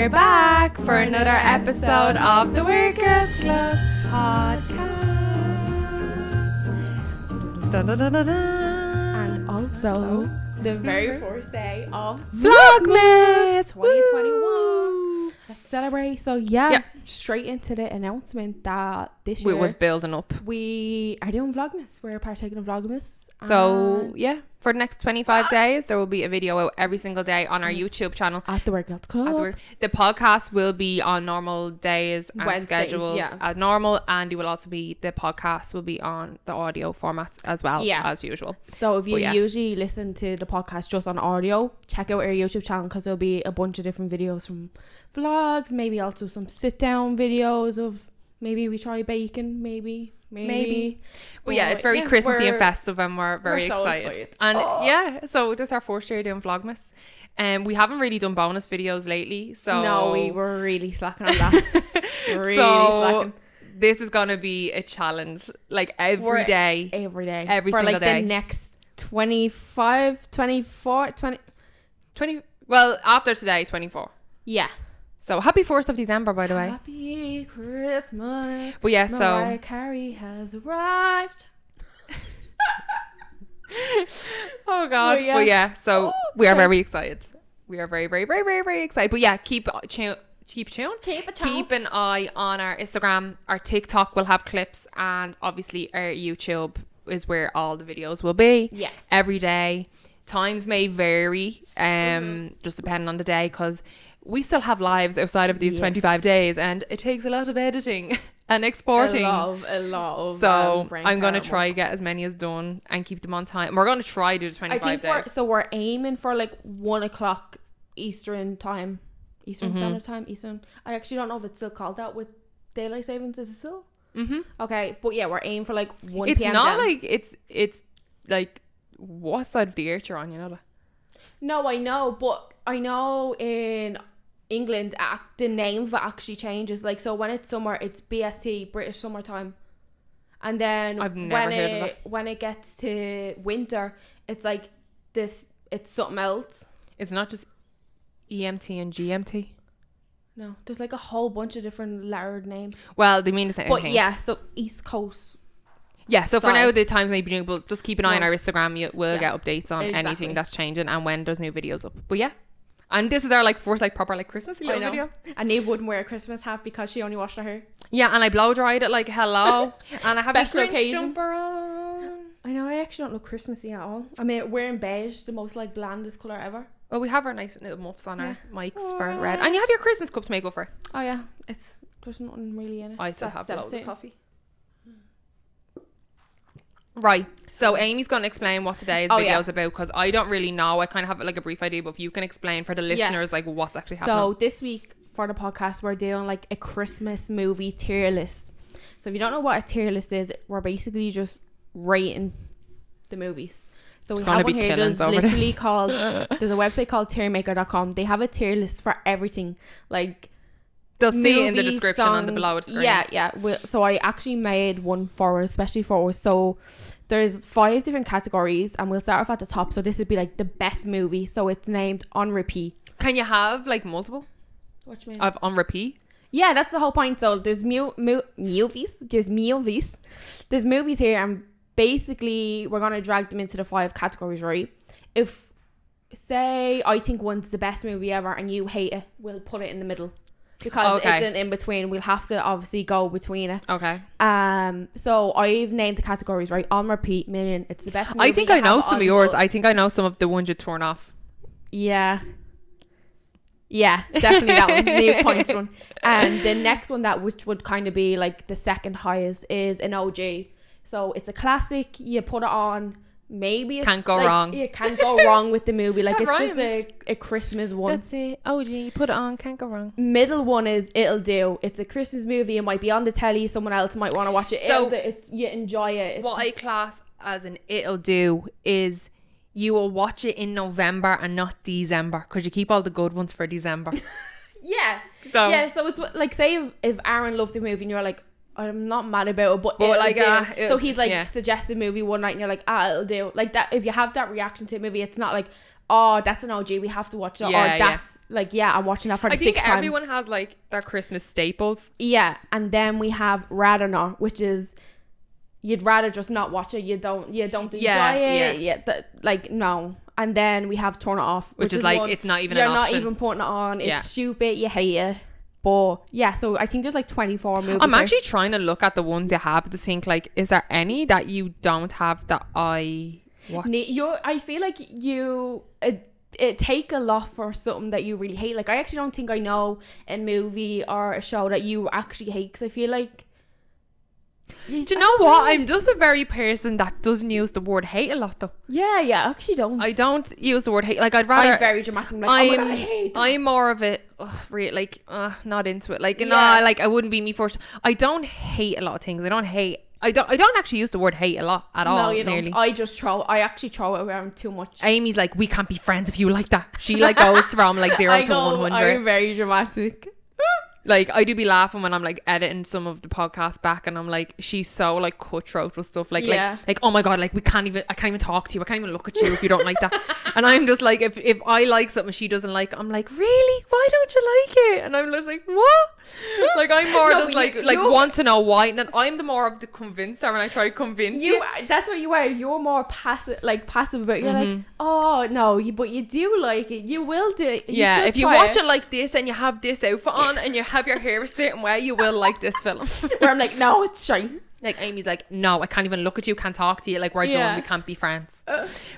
We're back for another episode of the Weird Girls Club podcast. And also the very first day of vlogmas 2021. Let's celebrate. So yeah, straight into the announcement that this year we was building up. We are doing vlogmas. We're partaking of vlogmas. So yeah, for the next 25 days there will be a video out every single day on our YouTube channel at the Weird Girls Club. The podcast will be on normal days and Wednesdays, schedules as normal, and it will also be, the podcast will be on the audio formats as well, as usual. So if you usually listen to the podcast just on audio, check out our YouTube channel because there'll be a bunch of different videos from vlogs, maybe also some sit down videos of maybe we try baking, maybe. But yeah, it's very Christmassy and festive, and we're very excited. And so this is our first year doing vlogmas, and we haven't really done bonus videos lately, so no, we were really slacking on that. Slacking. This is gonna be a challenge, like every day for single like day. The next 25 24 20 well, after today, 24. Yeah. So happy 1st of December, by the way. Happy Christmas. But yeah, Mariah Carey has arrived. Oh God. But yeah, so we are very excited. We are very, very, very, very, very excited. But yeah, keep tuned. Keep an eye on our Instagram. Our TikTok will have clips, and obviously our YouTube is where all the videos will be. Yeah. Every day. Times may vary, just depending on the day, because we still have lives outside of these 25 days, and it takes a lot of editing and exporting. A lot of so I'm going to try get as many as done and keep them on time. We're going to try do the 25 days. We're aiming for like 1 o'clock Eastern time. Standard Time. I actually don't know if it's still called that with daylight savings. Is it still? Okay, but yeah, we're aiming for like 1 it's p.m. It's not like it's like what side of the earth you're on, you know that? No, I know, but I know in England the name of it actually changes. Like, so when it's summer, it's BST, British Summertime, and then when it gets to winter, it's like this. It's something else. It's not just EMT and GMT. No, there's like a whole bunch of different layered names. Well, they mean the same thing. But yeah, so East Coast. Yeah, so for now the times may be new, but just keep an eye on our Instagram. You will get updates on anything that's changing and when there's new videos up. But yeah, and this is our like first like proper like Christmassy little video. And Neve wouldn't wear a Christmas hat because she only washed her hair. Yeah, and I blow dried it like hello, and I have a special occasion jumper on. I know, I actually don't look Christmassy at all. I mean, wearing beige, the most like blandest colour ever. Well, we have our nice little muffs on our mics for red, and you have your Christmas cups to make up for. Oh yeah, there's nothing really in it. I still have loads of coffee. Right, so Amy's going to explain what today's video is about, because I don't really know. I kind of have like a brief idea, but if you can explain for the listeners like what's actually happening. So this week for the podcast, we're doing like a Christmas movie tier list. So if you don't know what a tier list is, we're basically just rating the movies. So we have one here that's literally called, there's a website called tiermaker.com. They have a tier list for everything, like they'll see it in the description on the below screen. Yeah. So I actually made one for us, especially for us. So there's 5 different categories, and we'll start off at the top. So this would be like the best movie. So it's named on repeat. Can you have like multiple? What do you mean? Of on repeat? Yeah, that's the whole point. So there's movies. There's movies here, and basically we're gonna drag them into the 5 categories, right? If say I think one's the best movie ever and you hate it, we'll put it in the middle. Because it's an in between, we'll have to obviously go between it. Okay. So I've named the categories, right? On repeat, meaning it's the best movie. I think I know some of yours. I think I know some of the ones you turn off. Yeah, definitely that one. New points one. And the next one which would kind of be like the second highest is an OG. So it's a classic. You put it on. Maybe it can't go wrong. You can't go wrong with the movie. Like, that it's rhymes. Just a Christmas one. That's it. OG, put it on, can't go wrong. Middle one is It'll Do. It's a Christmas movie. It might be on the telly. Someone else might want to watch it. So you enjoy it. What I class as an It'll Do is you will watch it in November and not December, because you keep all the good ones for December. So it's like, say if Aaron loved the movie and you're like, I'm not mad about it, but like so he's like suggested movie one night and you're like, it'll do. Like that, if you have that reaction to a movie, it's not like, oh, that's an OG, we have to watch it, or that's like, I'm watching that for the sixth time. I think everyone has like their Christmas staples. Yeah, and then we have Rather Not, which is you'd rather just not watch it. You don't enjoy it. Yeah, like no. And then we have Turn It Off, which is like one, it's not even an option. You're not even putting it on. It's stupid. You hate it. But yeah, so I think there's like 24 movies. I'm actually trying to look at the ones you have to think like, is there any that you don't have that I watch? I feel like it take a lot for something that you really hate. Like I actually don't think I know a movie or a show that you actually hate, because I feel like, do you know what? I'm just a very person that doesn't use the word hate a lot though. Yeah, I actually don't. I don't use the word hate. Like I'd rather. I'm very dramatic. Like, oh my God, I hate that. I'm more of it. Not into it. Like like I wouldn't be me first. I don't hate a lot of things. I don't actually use the word hate a lot at all. No, you don't. I actually throw it around too much. Amy's like, we can't be friends if you like that. She like goes from like 0 to 100. I'm very dramatic. Like I do be laughing when I'm like editing some of the podcasts back, and I'm like, she's so like cutthroat with stuff like oh my God, like I can't even talk to you, I can't even look at you if you don't like that. And I'm just like, if I like something she doesn't like, I'm like, really, why don't you like it? And I'm just like, what? Like I'm more just like want to know why, and then I'm the more of the convincer when I try to convince you. That's what you are. You're more passive about it. You're like, oh no, but you do like it, you will do it. If you watch it like this and you have this outfit on and you have your hair a certain way, you will like this film. Where I'm like, no, it's shite. Like Amy's like, no, I can't even look at you, can't talk to you, like we're done, we can't be friends.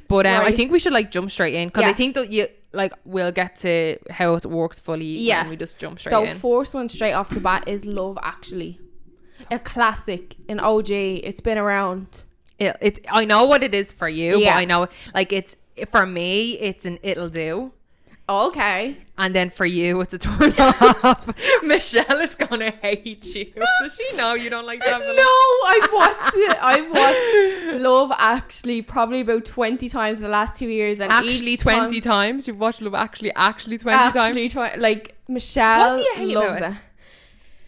But I think we should like jump straight in, because I think that you like we'll get to how it works fully when we just jump straight in. So first one straight off the bat is Love Actually, a classic, an OG. It's been around. I know what it is for you, but I know like it's for me, it's an it'll do. Okay. And then for you, it's a turn off. Michelle is gonna hate you. Does she know you don't like that? No, I've watched it. I've watched Love Actually probably about 20 times in the last 2 years. And actually 20 times? You've watched Love Actually 20 times? Like Michelle what do you hate loves about it.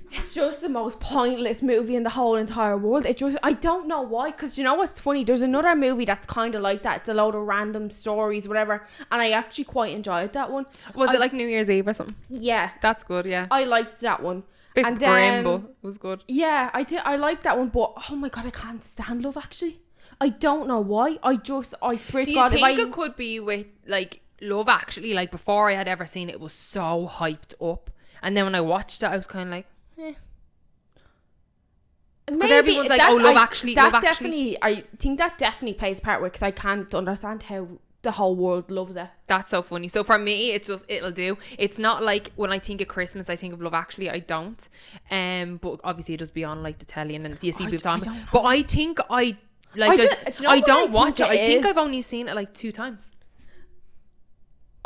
It's just the most pointless movie in the whole entire world. I don't know why, because you know what's funny? There's another movie that's kind of like that. It's a load of random stories, whatever, and I actually quite enjoyed that one. Was it like New Year's Eve or something? Yeah. That's good, yeah. I liked that one. Bit grim, but it was good. Yeah, I did. I liked that one, but oh my God, I can't stand Love Actually. I don't know why. I swear to God. Do you think it could be with like Love Actually, like before I had ever seen it, it was so hyped up, and then when I watched it I was kind of like, because everyone's like, Love Actually. I think that definitely plays a part with, because I can't understand how the whole world loves it. That's so funny. So for me, it's just it'll do. It's not like when I think of Christmas I think of Love Actually. I don't. But obviously it does be on like the telly and then you see people talking. But I think I don't watch it. I think I've only seen it like 2 times.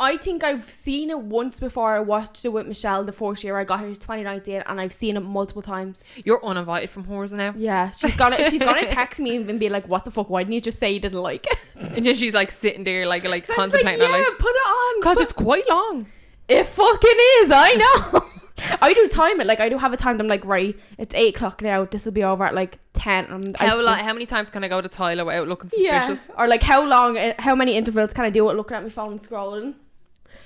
I think I've seen it once before. I watched it with Michelle the first year I got here, 2019, and I've seen it multiple times. You're uninvited from Whores now. Yeah, she's gonna text me and be like, what the fuck, why didn't you just say you didn't like it? And then she's like sitting there like contemplating like, her life. Put it on, because it's quite long. It fucking is, I know. I do time it, like I do have a time. I'm like, right, it's 8 o'clock now, this will be over at like 10. And how many times can I go to Tyler without looking suspicious? Or like how many intervals can I do it looking at my phone scrolling?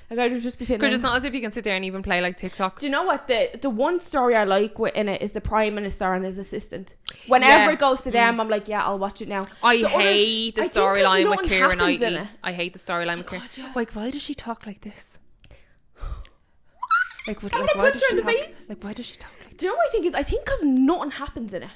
Like I would just be sitting. Because it's not as if you can sit there and even play like TikTok. Do you know what the one story I like in it is the Prime Minister and his assistant. Whenever it goes to them, I'm like, yeah, I'll watch it now. I hate the storyline with Kieran Knightley. I hate the storyline with Kieran. Yeah. Like, why does she talk like this? Like, why does she talk like this? Do you know what I think is? I think because nothing happens in it.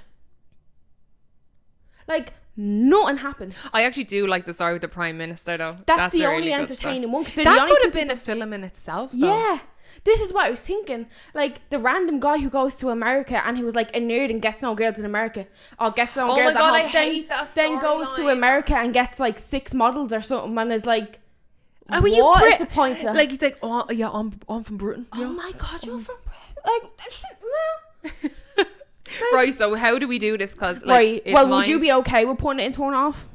Like, nothing happens. I actually do like the story with the Prime Minister though. That's the only entertaining one. That could have been a film in itself though. Yeah. This is what I was thinking. Like the random guy who goes to America and he was like a nerd and gets no girls in America. Or gets no girls at home. I hate that storyline. Then goes to America and gets like 6 models or something and is like, what is the point of? Like he's like, oh yeah, I'm from Britain. Oh my God, you're from Britain. Like, right, so how do we do this? Because like, well, would you be okay with putting it in Turn Off?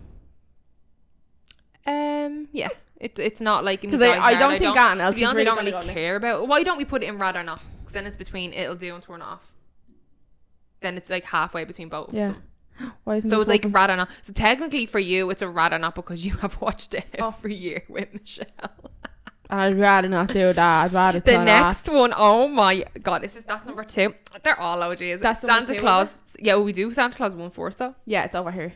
Yeah, it's not like, because I don't think anything else. To be honest, I don't really care about it. Why don't we put it in Rather Not? Because then it's between it'll do and Turn Off. then it's like halfway between both. Yeah. Why isn't So this it's like working? rather not. So technically for you, it's a rather not because you have watched it every year with Michelle. I'd rather not do that. I'd rather The turn next one, oh my god, that's number 2. They're all OGs. That's Santa number 2, Claus. Yeah, well, we do Santa Claus 1 first though. Yeah, it's over here.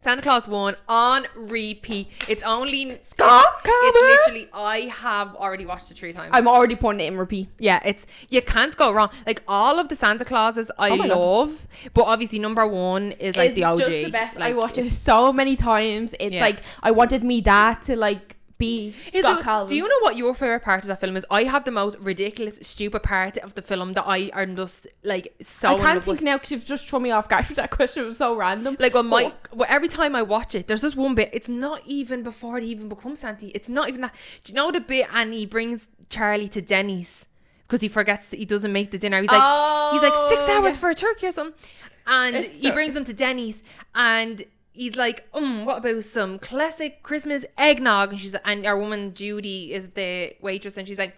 Santa Claus 1 on repeat. It's only Scott, it's literally, I have already watched it 3 times. I'm already putting it in repeat. Yeah, it's, you can't go wrong. Like all of the Santa Clauses I love, but obviously number 1 is like the OG. It's just the best. Like, I watched it so many times. It's like I wanted me dad to like be Scott Calvin. Do you know what your favorite part of that film is? I have the most ridiculous, stupid part of the film that I am just like so. I can't think now because you've just thrown me off guard with that question. It was so random. Like when every time I watch it, there's this one bit. It's not even before they even become Santa. It's not even that. Do you know the bit? And he brings Charlie to Denny's because he forgets that he doesn't make the dinner. He's like 6 hours for a turkey or something, and he brings them to Denny's and. He's like, what about some classic Christmas eggnog? And our woman Judy is the waitress, and she's like,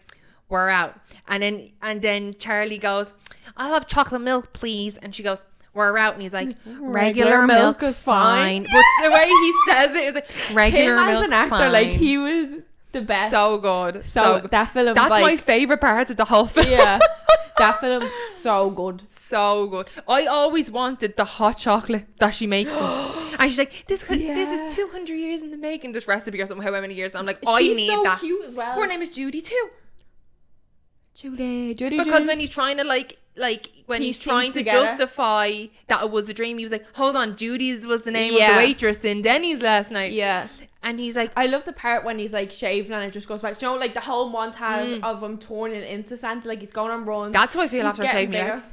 we're out. And then Charlie goes, I'll have chocolate milk, please. And she goes, we're out. And he's like, regular milk is fine. Yeah. But the way he says it is like, regular milk as an actor, fine. like he was the best. So good. So good. that film. That's like, my favorite part of the whole film. Yeah. That film's so good. So good. I always wanted the hot chocolate that she makes him. And she's like, this is 200 years in the making, this recipe or something, however many years. And I'm like, I need that. She's so cute as well. Her name is Judy too. Judy. Because when he's trying to when he's trying to justify that it was a dream, he was like, hold on, Judy's was the name of the waitress in Denny's last night. Yeah. And he's like, I love the part when he's like shaving and it just goes back. Do you know, like the whole montage of him turning into Santa, like he's going on runs. That's how I feel after shaving my legs.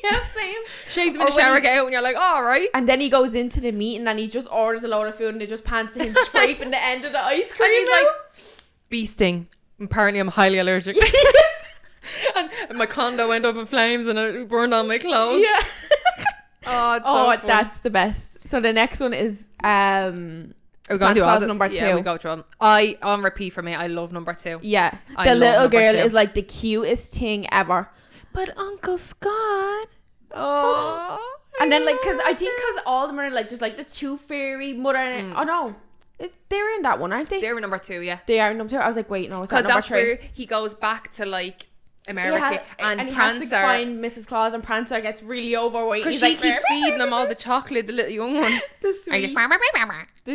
Yeah, same. Shaved him in the shower, get out, and you're like, all right. And then he goes into the meeting and he just orders a load of food and they just pans to him scraping the end of the ice cream. And he's like, bee sting. Apparently I'm highly allergic. and my condo went up in flames and it burned on my clothes. Yeah. It's so that's the best. So the next one is Santa Claus number 2. Yeah, we go through them. On repeat for me, I love number 2. Yeah. I The love little number girl 2. is like the cutest thing ever. But Uncle Scott. Oh. And then like, because all of them are like just like the two fairy mother and oh no. They're in that one, aren't they? They're in number 2, yeah. They are in number 2. I was like, wait, no, it's not because number that's 3. where he goes back to like America and he Prancer. has to find Mrs. Claus, and Prancer gets really overweight because because she keeps feeding him all the chocolate, the little young one. The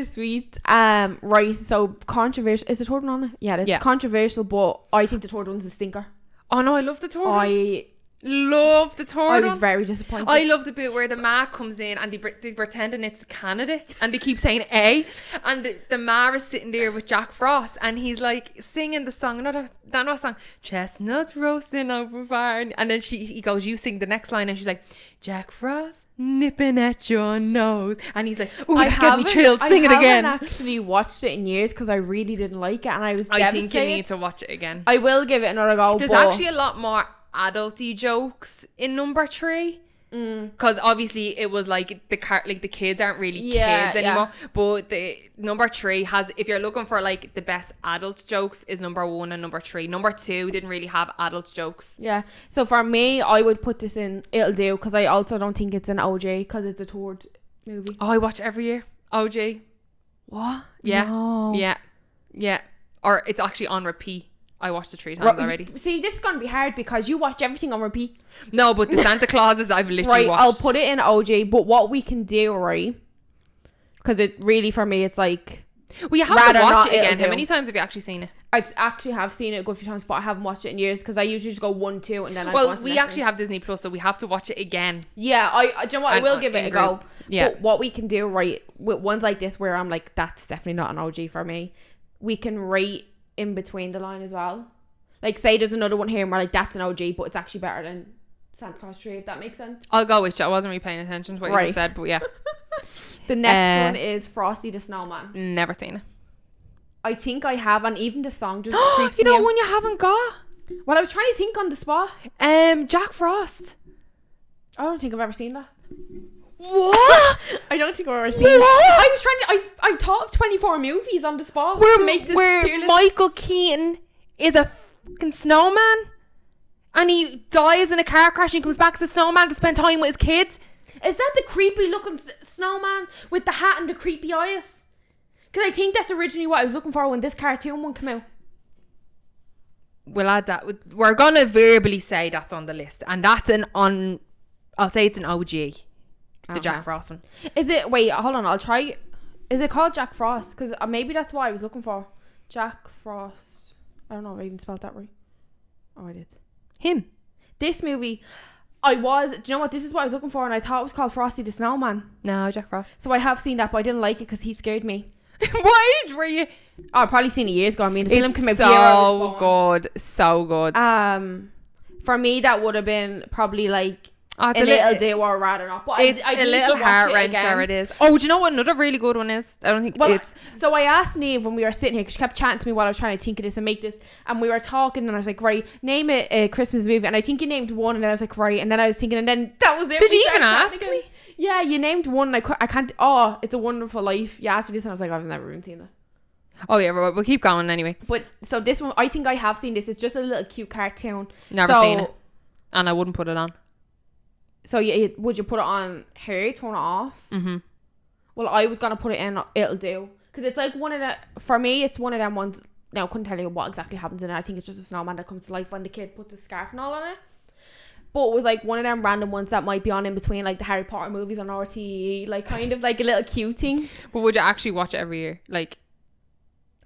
sweet. Right, so controversial. Is the third one on it? Yeah, it's controversial, but I think the third one's a stinker. Oh no, I love the third one. I love the third one. I was very disappointed. I love the bit where the ma comes in and they pretending it's Canada and they keep saying A, and the ma is sitting there with Jack Frost and he's like singing the song, not song, chestnuts roasting over fire, and then he goes, you sing the next line, and she's like, Jack Frost nipping at your nose, and he's like, oh, that gave me chills, sing it again. I haven't actually watched it in years because I really didn't like it and I was I devastated. think you need to watch it again. I will give it another go. There's actually a lot more adulty jokes in number 3 because obviously it was like the kids aren't really kids anymore, but the number 3 has, if you're looking for like the best adult jokes, is number 1 and number 3. Number 2 didn't really have adult jokes. So for me, I would put this in It'll Do, because I also don't think it's an OJ because it's a third movie. I watch every year OJ. What? Yeah. No. Yeah, or it's actually on repeat. I watched it 3 times already. See, this is going to be hard because you watch everything on repeat. No, but the Santa Clauses I've literally watched. I'll put it in OJ, but what we can do, right? Because it really, for me, it's like... Well, you have to watch it again. How many times have you actually seen it? I've actually seen it a good few times, but I haven't watched it in years because I usually just go 1, 2 and then I Well, we actually have Disney Plus, so we have to watch it again. Yeah, do you know what? I will give it a go. Yeah. But what we can do, right, with ones like this where I'm like, that's definitely not an OG for me, we can rate in between the line as well. Like, say there's another one here and we're like, that's an OG, but it's actually better than Santa Claus 3, if that makes sense. I'll go with you. I wasn't really paying attention to what you just said, but yeah. The next one is Frosty the Snowman. Never seen it. I think I have, and even the song just creeps you me know out. one you haven't got? Well, I was trying to think on the spot. Jack Frost. I don't think I've ever seen that. What? I don't think I've ever seen that. I was trying to... I thought of 24 movies on the spot to make this where tier list. Michael Keaton is a fucking snowman And he dies in a car crash and he comes back as a snowman to spend time with his kids. Is that the creepy looking snowman with the hat and the creepy eyes? Because I think that's originally what I was looking for when this cartoon one came out. We'll add that. We're going to verbally say that's on the list. And that's I'll say it's an OG. The Jack Frost one. Is it, wait, hold on, I'll try. Is it called Jack Frost? Because maybe that's what I was looking for. Jack Frost. I don't know if I even spelled that right. Oh, I did. Him. This movie, do you know what? This is what I was looking for, and I thought it was called Frosty the Snowman. No, Jack Frost. So I have seen that, but I didn't like it because he scared me. What age were you? Oh, I've probably seen it years ago. I mean, the film came out so good. So good. For me, that would have been probably like a little day or rather not. But it's I a little heart wrencher. It is. Oh, do you know what another really good one is? I don't think it's. So I asked Neve when we were sitting here because she kept chatting to me while I was trying to think of this and make this, and we were talking, and I was like, right, name a Christmas movie, and I think you named one, and then I was like, right, and then I was thinking, and then that was it. Did you even ask me? Yeah, you named one, and I can't. Oh, It's a Wonderful Life. You asked me this, and I was like, I've never even seen that. Oh yeah, we'll keep going anyway. But so this one, I think I have seen this. It's just a little cute cartoon. Never seen it, and I wouldn't put it on. So would you put it on here, turn it off? Mm-hmm. Well, I was gonna put it in. It'll do, because it's like one of the. For me, it's one of them ones. Now I couldn't tell you what exactly happens in it. I think it's just a snowman that comes to life when the kid puts a scarf and all on it. But it was like one of them random ones that might be on in between like the Harry Potter movies on RTE, like kind of like a little cute thing. But would you actually watch it every year? Like,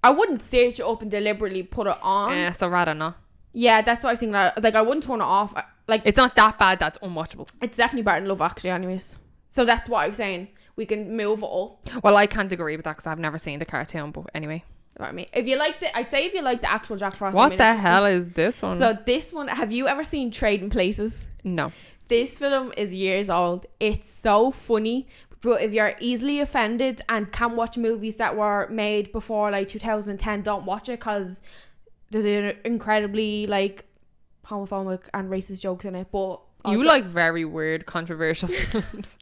I wouldn't search it up and deliberately put it on. Yeah, so rather not. Yeah, that's what I was thinking. Like, I wouldn't turn it off. Like, it's not that bad. That's unwatchable. It's definitely better than Love Actually, anyways. So that's what I was saying. We can move it up. Well, I can't agree with that because I've never seen the cartoon. But anyway, I mean, if you like I'd say if you like the actual Jack Frost. What the hell is this one? So this one, have you ever seen Trading Places? No. This film is years old. It's so funny. But if you're easily offended and can't watch movies that were made before like 2010, don't watch it because there's incredibly like homophobic and racist jokes in it. But you like very weird, controversial films.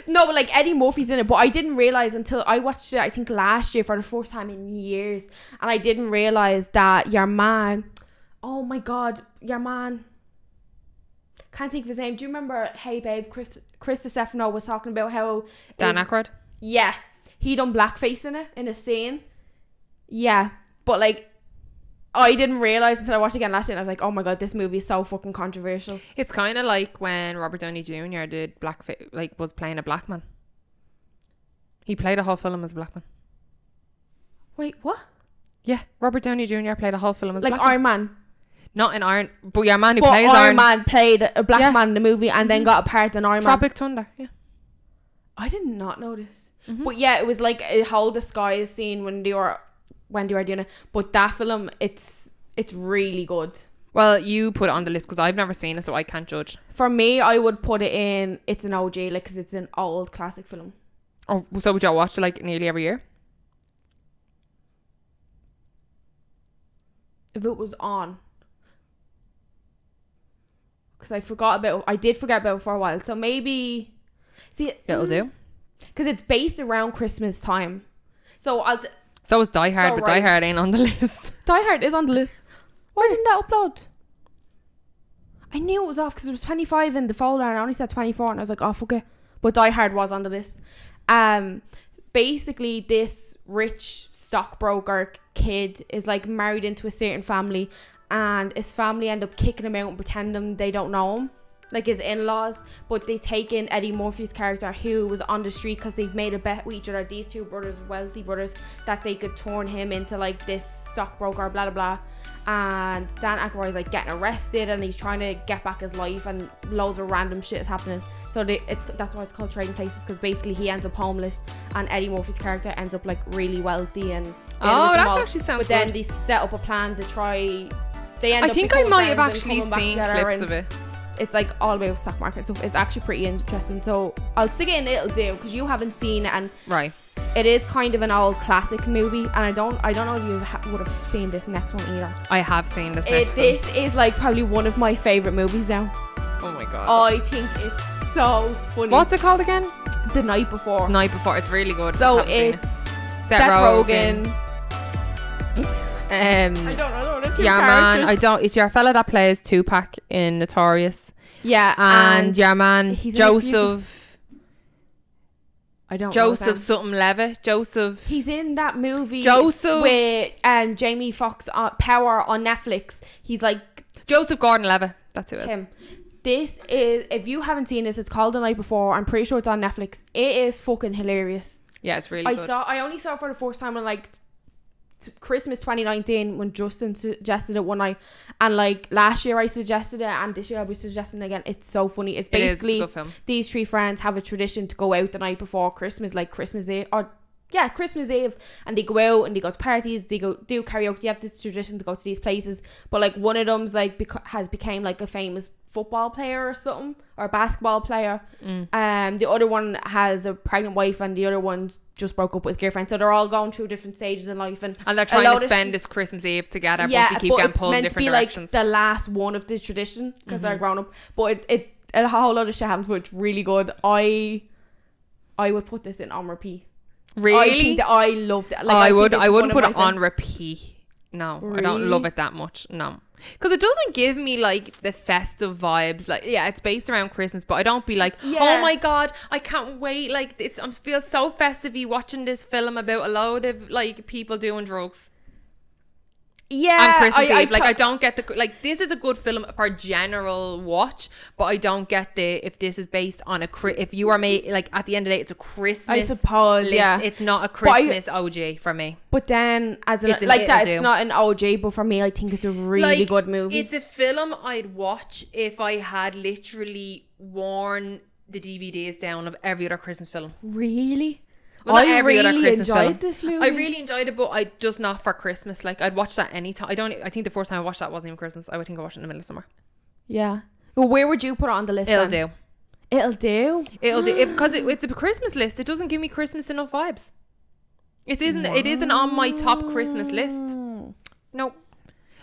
No, but like Eddie Murphy's in it. But I didn't realize until I watched it, I think last year for the first time in years, and I didn't realize that your man. Oh my God, your man. Can't think of his name. Do you remember Hey Babe? Chris Stefano was talking about how Dan Aykroyd. Yeah, he done blackface in it in a scene. Yeah, but like I didn't realize until I watched it again last year, and I was like, oh my God, this movie is so fucking controversial. It's kind of like when Robert Downey Jr. did blackface, like was playing a black man. He played a whole film as a black man. Wait, what? Yeah, Robert Downey Jr. played a whole film as like black Iron Man. Not in Iron, but your man who plays Iron Man played a black man in the movie and then got a part in Iron Man. Tropic Thunder, yeah. I did not notice. Mm-hmm. But yeah, it was like a whole disguise scene when they were doing it. But that film, it's really good. Well, you put it on the list because I've never seen it, so I can't judge. For me, I would put it in. It's an OG, like, because it's an old classic film. Oh, so would y'all watch it like nearly every year? If it was on. Because I did forget about it for a while. So maybe, see, it'll do. Because it's based around Christmas time. So so is Die Hard, but right. Die Hard ain't on the list. Die Hard is on the list. Why didn't that upload? I knew it was off because there was 25 in the folder and I only said 24 and I was like, oh fuck it. But Die Hard was on the list. Basically this rich stockbroker kid is like married into a certain family, and his family end up kicking him out and pretending they don't know him, like his in-laws. But they take in Eddie Murphy's character, who was on the street because they've made a bet with each other, these two brothers, wealthy brothers, that they could turn him into like this stockbroker, blah blah blah. And Dan Aykroyd is like getting arrested and he's trying to get back his life, and loads of random shit is happening. So that's why it's called Trading Places, because basically he ends up homeless and Eddie Murphy's character ends up like really wealthy and that actually sounds good. But then they set up a plan to try. I think I might have actually seen clips of it. It's like all about stock market stuff. It's actually pretty interesting. So I'll stick it in It'll Do because you haven't seen it, and right, it is kind of an old classic movie. And I don't know if you would have seen this next one either. I have seen this. This is like probably one of my favorite movies now. Oh my God! I think it's so funny. What's it called again? The Night Before. It's really good. So it's Seth Rogen. I don't know. two your characters. man, it's your fella that plays Tupac in Notorious. Yeah, and your man Joseph. I don't Joseph know something Levitt. Joseph. He's in that movie Joseph with Jamie Foxx Power on Netflix. He's like Joseph Gordon-Levitt. That's who it is. Him. This is, if you haven't seen this, it's called The Night Before. I'm pretty sure it's on Netflix. It is fucking hilarious. Yeah, it's really good. I only saw it for the first time on like Christmas 2019 when Justin suggested it one night, and like last year I suggested it, and this year I'll be suggesting it again. It's so funny. It's basically these three friends have a tradition to go out the night before Christmas, like Christmas Eve, Christmas Eve, and they go out and they go to parties, they go do karaoke. They have this tradition to go to these places, but like one of them's like has became like a famous football player or something, or a basketball player. The other one has a pregnant wife, and the other one's just broke up with his girlfriend. So they're all going through different stages in life, and they're trying to spend this Christmas Eve together. Yeah, but they keep getting pulled in different directions. Like the last one of the tradition because they're grown up, but it a whole lot of shit happens, but it's really good. I would put this in on repeat. Really? I think that I loved it. Like, I wouldn't put it on repeat. No, really? I don't love it that much. No. Because it doesn't give me like the festive vibes. Like, yeah, it's based around Christmas, but I don't be like, oh my god, I can't wait. Like, I feel so festive-y watching this film about a load of like people doing drugs. Yeah, on Christmas Eve. I don't get the like. This is a good film for general watch, but I don't get the if this is based on if you are made like at the end of the day, it's a Christmas. I suppose, list. Yeah, it's not a Christmas OG for me. But then, as like that, it's not an OG. But for me, I think it's a really good movie. It's a film I'd watch if I had literally worn the DVDs down of every other Christmas film. Really? Well, I really enjoyed this movie. I really enjoyed it, but I just not for Christmas. Like, I'd watch that anytime. I think the first time I watched that wasn't even Christmas. I would think I watched it in the middle of summer. Yeah. Well, where would you put it on the list? It'll do. Because it's a Christmas list. It doesn't give me Christmas enough vibes. It isn't. Wow. It isn't on my top Christmas list. Nope.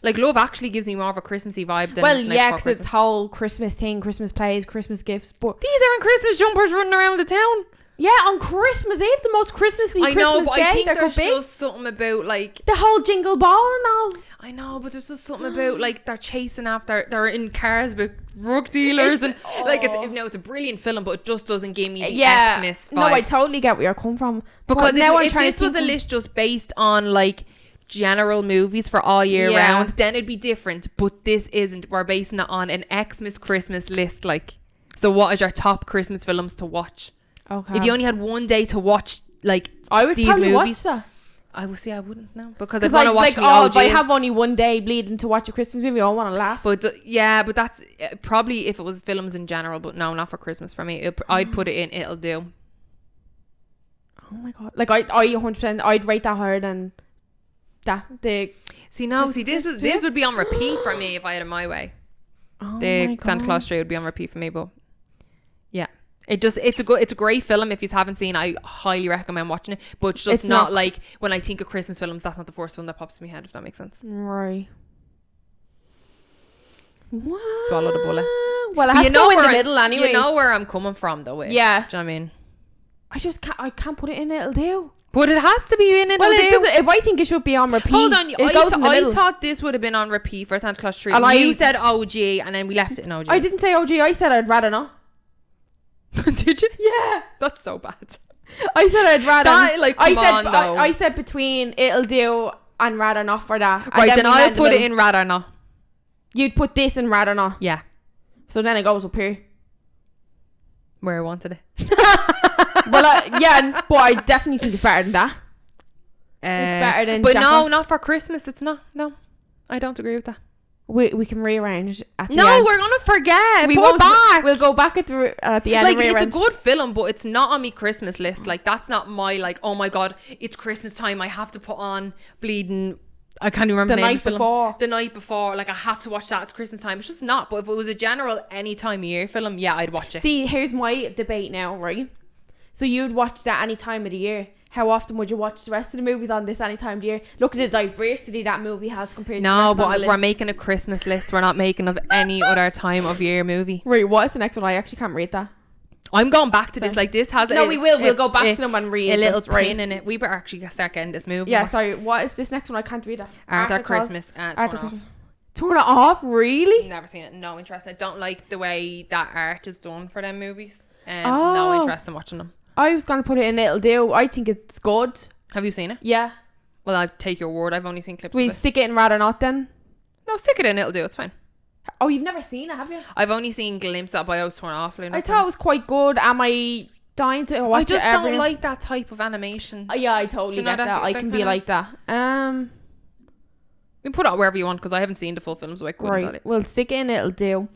Like, Love Actually gives me more of a Christmassy vibe than. Well, yeah, because it's whole Christmas thing, Christmas plays, Christmas gifts. But these aren't Christmas jumpers running around the town. Yeah, on Christmas Eve, the most Christmassy Christmas day. I think there's just something about like the whole jingle ball and all. I know, but there's just something about like they're chasing after, they're in cars with drug dealers it's a brilliant film, but it just doesn't give me the Xmas vibes. No, I totally get where you're coming from. Because if this was a list just based on like general movies for all year round, then it'd be different. But this isn't. We're basing it on an Xmas Christmas list. Like, so what is your top Christmas films to watch? Okay. If you only had one day to watch, like, I would these probably movies, watch that. I would say I wouldn't know because I want to watch if I have only one day bleeding to watch a Christmas movie, I want to laugh. But but that's probably if it was films in general. But no, not for Christmas for me. I'd put it in. It'll do. Oh my god! Like I 100%. I'd rate that higher than that. This would be on repeat for me if I had it my way. Oh the Santa Claus Tree would be on repeat for me, but yeah. It's a great film. If you haven't seen, I highly recommend watching it. But it's just not like when I think of Christmas films, that's not the first one that pops in my head, if that makes sense. Right. What? Swallow the bullet. Well, I have to go in the middle anyway. You know where I'm coming from, though. Yeah. Do you know what I mean? I can't put it in. It'll do. But it has to be in it. Well, it doesn't. If I think it should be on repeat, hold on. I thought this would have been on repeat for Santa Claus Tree. And you said OG, and then we left it in OG. I didn't say OG. I said I'd rather not. Did you? Yeah. That's so bad. I said I'd rather. I said between It'll Do and Rather Not for that. Right, then I'll put it in Rather Not. You'd put this in Rather Not. Yeah. So then it goes up here. Where I wanted it. Well, yeah, but I definitely think it's better than that. It's better than. But no, not for Christmas. It's not. No, I don't agree with that. We can rearrange at the end. No, we're gonna forget. We'll go back at the end. Like, it's a good film, but it's not on my Christmas list. Like, that's not my like. Oh my god, it's Christmas time. I have to put on bleeding. I can't even remember the name of the film. The night before. Like, I have to watch that. It's Christmas time. It's just not. But if it was a general any time of year film, yeah, I'd watch it. See, here's my debate now, right? So you'd watch that any time of the year. How often would you watch the rest of the movies on this any time of the year? Look at the diversity that movie has compared to the rest but on the we're list. making a Christmas list. We're not making of any other time of year movie. Right, what is the next one? I actually can't read that. I'm going back to this. Like, this has we'll go back to them and read a little this, right? pin in it. We better actually start getting this movie. Yeah, sorry. What is this next one? I can't read it. Arthur Christmas. Arthur Christmas. Turn it off? Really? Never seen it. No interest. I don't like the way that art is done for them movies. No interest in watching them. I was going to put it in It'll Do. I think it's good. Have you seen it? Yeah. Well, I take your word. I've only seen clips We of it. stick it in rather not then? No, stick it in. It'll do. It's fine. Oh, you've never seen it, have you? I've only seen glimpses of it, but I was torn off. I thought it was quite good. Am I dying to watch it? I just don't like that type of animation. Yeah, I totally get that. I can be like that. You can put it wherever you want because I haven't seen the full film, so I couldn't tell it. Well, stick it in. It'll do.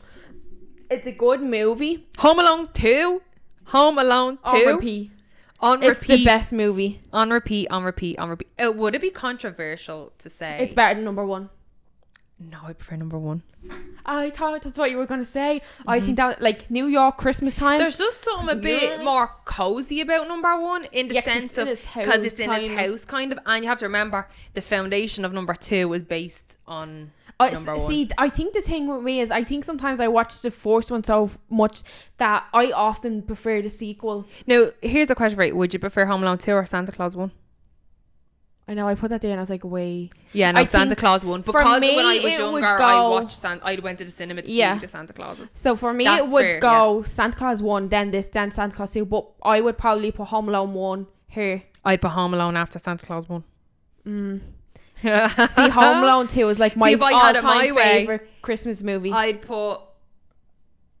It's a good movie. Home Alone 2. Home Alone 2. On repeat. On repeat. It's the best movie. On repeat. On repeat. On repeat. Would it be controversial to say it's better than number one? No, I prefer number one. I thought that's what you were going to say. I think that, like, New York Christmas time. There's just something a bit more cozy about number one in the sense of because it's in his house, kind of. And you have to remember the foundation of number two was based on number one. See, I think the thing with me is I think sometimes I watch the first one so much that I often prefer the sequel. Now, here's a question for you. Would you prefer Home Alone 2 or Santa Claus 1? I know, I put that there and I was like, wait. Yeah, no, Santa Claus 1. Because when I was younger, I went to the cinema to see the Santa Clauses. So for me, it would go Santa Claus 1, then Santa Claus 2. But I would probably put Home Alone 1 here. I'd put Home Alone after Santa Claus 1. See, Home Alone 2 is like my all-time favourite Christmas movie. I'd put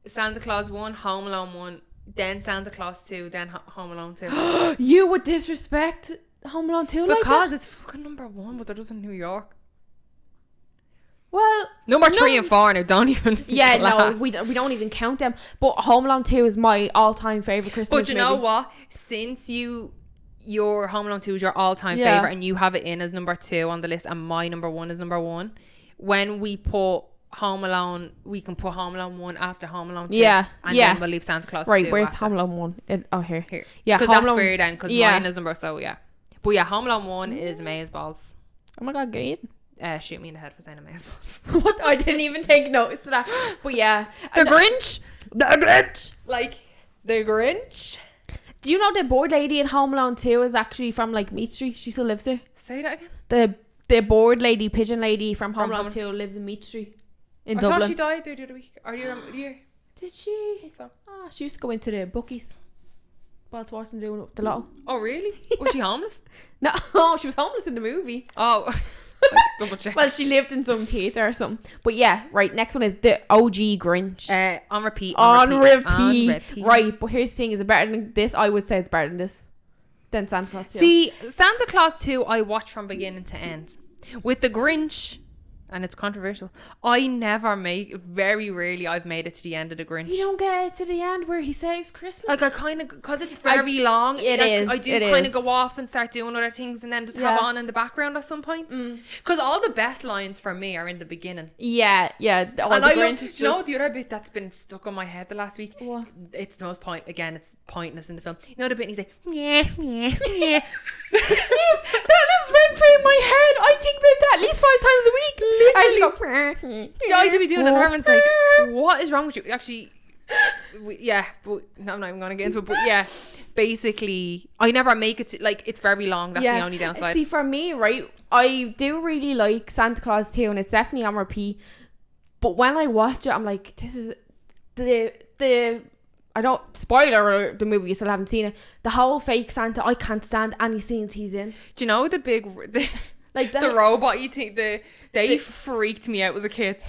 Santa Claus 1, Home Alone 1, then Santa Claus 2, then Home Alone 2. You would disrespect Home Alone 2 because it's fucking number one, but they're just in New York. Well, number 3 and 4 now don't even no, we don't even count them. But Home Alone 2 is my all-time favourite Christmas movie. But you know what? Since your Home Alone 2 is your all-time favourite and you have it in as number 2 on the list and my number 1 is number 1, when we put Home Alone, we can put Home Alone 1 after Home Alone 2. Yeah. And then we'll leave Santa Claus 2 Right, where's after. Home Alone 1? Here. Yeah, because that's fair then, because mine is number, so yeah. But yeah, Home Alone 1 is amazeballs. Oh my god, great. Shoot me in the head for saying amazeballs. What? I didn't even take notice of that. But yeah. The Grinch. Like, the Grinch. Do you know the board lady in Home Alone 2 is actually from like Meat Street? She still lives there. Say that again. The board lady, pigeon lady from Home Alone 2 lives in Meat Street in Dublin. I thought she died there the other week. Or the year. Did she? I think so. She used to go into the bookies whilst watching doing the lotto. Oh really? Was she homeless? No, she was homeless in the movie. Oh. Double check. Well, she lived in some theatre or something. But yeah, right, next one is the OG Grinch. On repeat. Right, but here's the thing, is it better than this? I would say it's better than this. Than Santa Claus 2. See, Santa Claus 2 I watched from beginning to end. With the Grinch, and it's controversial, very rarely I've made it to the end of the Grinch. You don't get it to the end where he saves Christmas? Like, I kind of, because it's very long. I do kind of go off and start doing other things and then just have it on in the background at some point. Because all the best lines for me are in the beginning. Yeah. And I love, you know the other bit that's been stuck on my head the last week? What? It's the most it's pointless in the film. You know the bit and he's like, yeah. That lives rent free in my head. I think about that at least 5 times a week. I just go, yeah, I do be doing that. Herman's like, what is wrong with you? Actually, but I'm not even going to get into it. But yeah, basically, I never make it to, like, it's very long. That's the only downside. See, for me, right, I do really like Santa Claus 2, and it's definitely on repeat. But when I watch it, I'm like, this is the I don't spoiler the movie, you still haven't seen it. The whole fake Santa, I can't stand any scenes he's in. Do you know the robot? You think they freaked me out as a kid.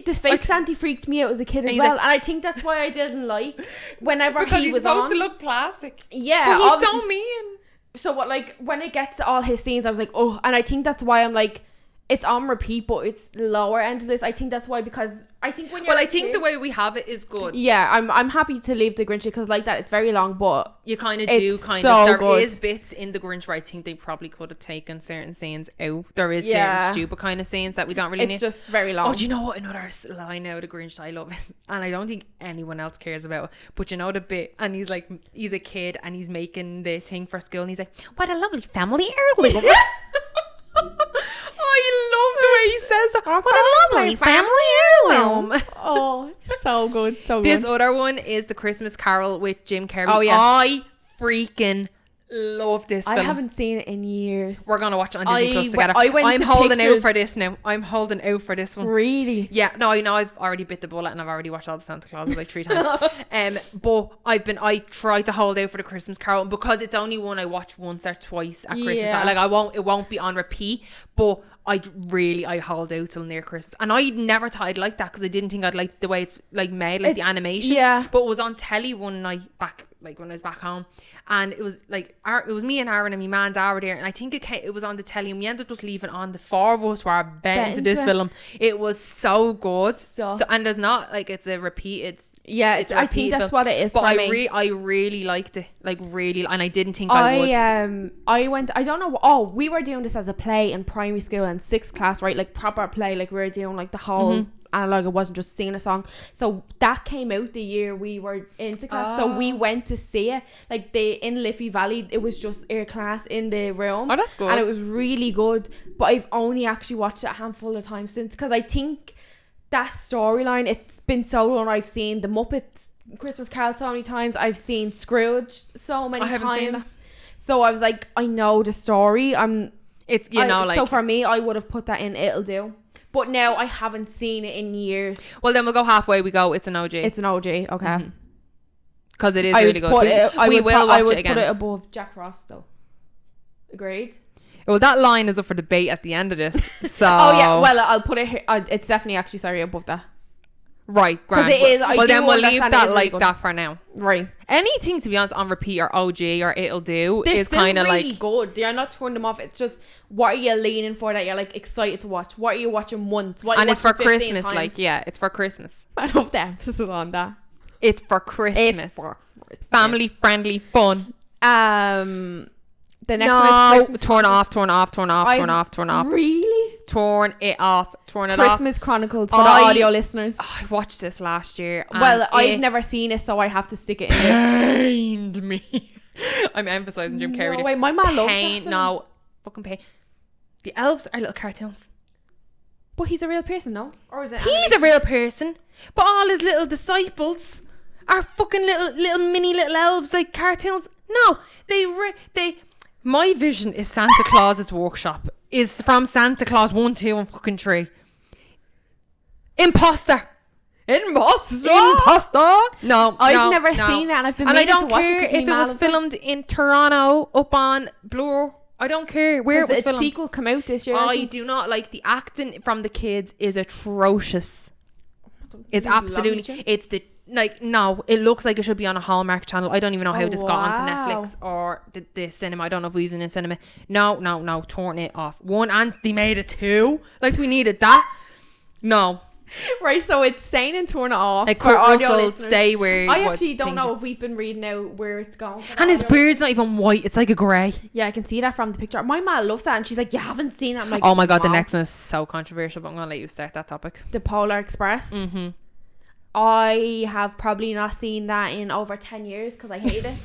This fake Santa freaked me out as a kid as well, and I think that's why I didn't like whenever because he was supposed on. to look plastic. Yeah, but he's so mean. So what? Like when it gets to all his scenes, I was like, oh, and I think that's why I'm like, it's on repeat, but it's lower end of this. I think that's why, because I think when you're I think the way we have it is good. Yeah, I'm happy to leave the Grinch because like that it's very long, but you kind of do there is bits in the Grinch where I think they probably could have taken certain scenes out. There is certain stupid kind of scenes that we don't really need. It's just very long. Oh, do you know what another line out of the Grinch I love is, and I don't think anyone else cares about it, but you know the bit, and he's a kid and he's making the thing for school and he's like, what a lovely family heirloom. I love the way he says that. What a lovely family heirloom. Oh, So good. This other one is The Christmas Carol with Jim Carrey. Oh, yeah. I freaking love this film. I haven't seen it in years. We're gonna watch it on Disney Plus together. I'm holding out for this now. I'm holding out for this one. Really? Yeah. No, I know I've already bit the bullet and I've already watched all the Santa Clauses like 3 times. But I tried to hold out for The Christmas Carol because it's only one I watch once or twice at Christmas time. Like it won't be on repeat. But I hold out till near Christmas, and I never thought I'd like that because I didn't think I'd like the way it's like made, like the animation. Yeah. But it was on telly one night back, like when I was back home, and it was like it was me and Aaron and my man Dad were there, and I think it was on the telly, and we ended up just leaving on. The 4 of us were bent into this film. It was so good. So and there's not like it's a repeat. It's I think that's what it is. But for me. I really liked it, like really, and I didn't think I would. I went. I don't know. Oh, we were doing this as a play in primary school in 6th class, right? Like proper play. Like we were doing like the whole analog. It wasn't just singing a song. So that came out the year we were in 6th class. So we went to see it. Like in Liffey Valley, it was just our class in the room. Oh, that's good. And it was really good. But I've only actually watched it a handful of times since, because I think that storyline, it's been so long. I've seen the Muppets Christmas Carol so many times. I've seen Scrooge so many times. I haven't seen that. So I was like, I know the story. So for me, I would have put that in It'll Do. But now I haven't seen it in years. Well, then we'll go halfway. We go, it's an OG. It's an OG, okay. Because it is really good. I would put it above Jack Frost though. Agreed? Well, that line is up for debate at the end of this. So oh yeah, well I'll put it here. It's definitely actually above that. Right, grand. Because it is. Well, then we'll leave that like that for now. Right. Anything to be honest on repeat or OG or It'll Do is kind of really like good. They're not turning them off. It's just, what are you leaning for that you're like excited to watch? What are you watching once? And it's for Christmas. Times? Like it's for Christmas. I love the emphasis on that. It's for Christmas. Family friendly fun. The next one is turn off. Really? Turn it off. Christmas Chronicles for the audio listeners. I watched this last year. Well, I've never seen it, so I have to stick it in. Pained me. I'm emphasizing Jim Carrey. No way, my man loves that film. No, fucking pain. The elves are little cartoons. But he's a real person, no? Or is it? He's a real person, but all his little disciples are fucking little mini elves, like cartoons. No, they. My vision is Santa Claus's workshop is from Santa Claus 1, 2 and fucking 3. Imposter. No, I've never seen that, and I've been meaning to watch it. And I don't care if it was filmed in Toronto up on Blur. I don't care where it was filmed. The sequel come out this year. I do not like the acting from the kids is atrocious. It's absolutely. It's the. Like, no, it looks like it should be on a Hallmark channel. I don't even know how this got onto Netflix or the cinema. I don't know if we've been in cinema. No, turn it off. 1, and they made it 2. Like, we needed that. No. Right, so it's saying and turn it off. Like, Kurt Russell, stay where. I actually don't know if we've been reading out where it's going. And his beard's not even white. It's like a grey. Yeah, I can see that from the picture. My mom loves that, and she's like, you haven't seen it. I'm like, oh my God, the next one is so controversial, but I'm going to let you start that topic. The Polar Express. I have probably not seen that in over 10 years because I hate it.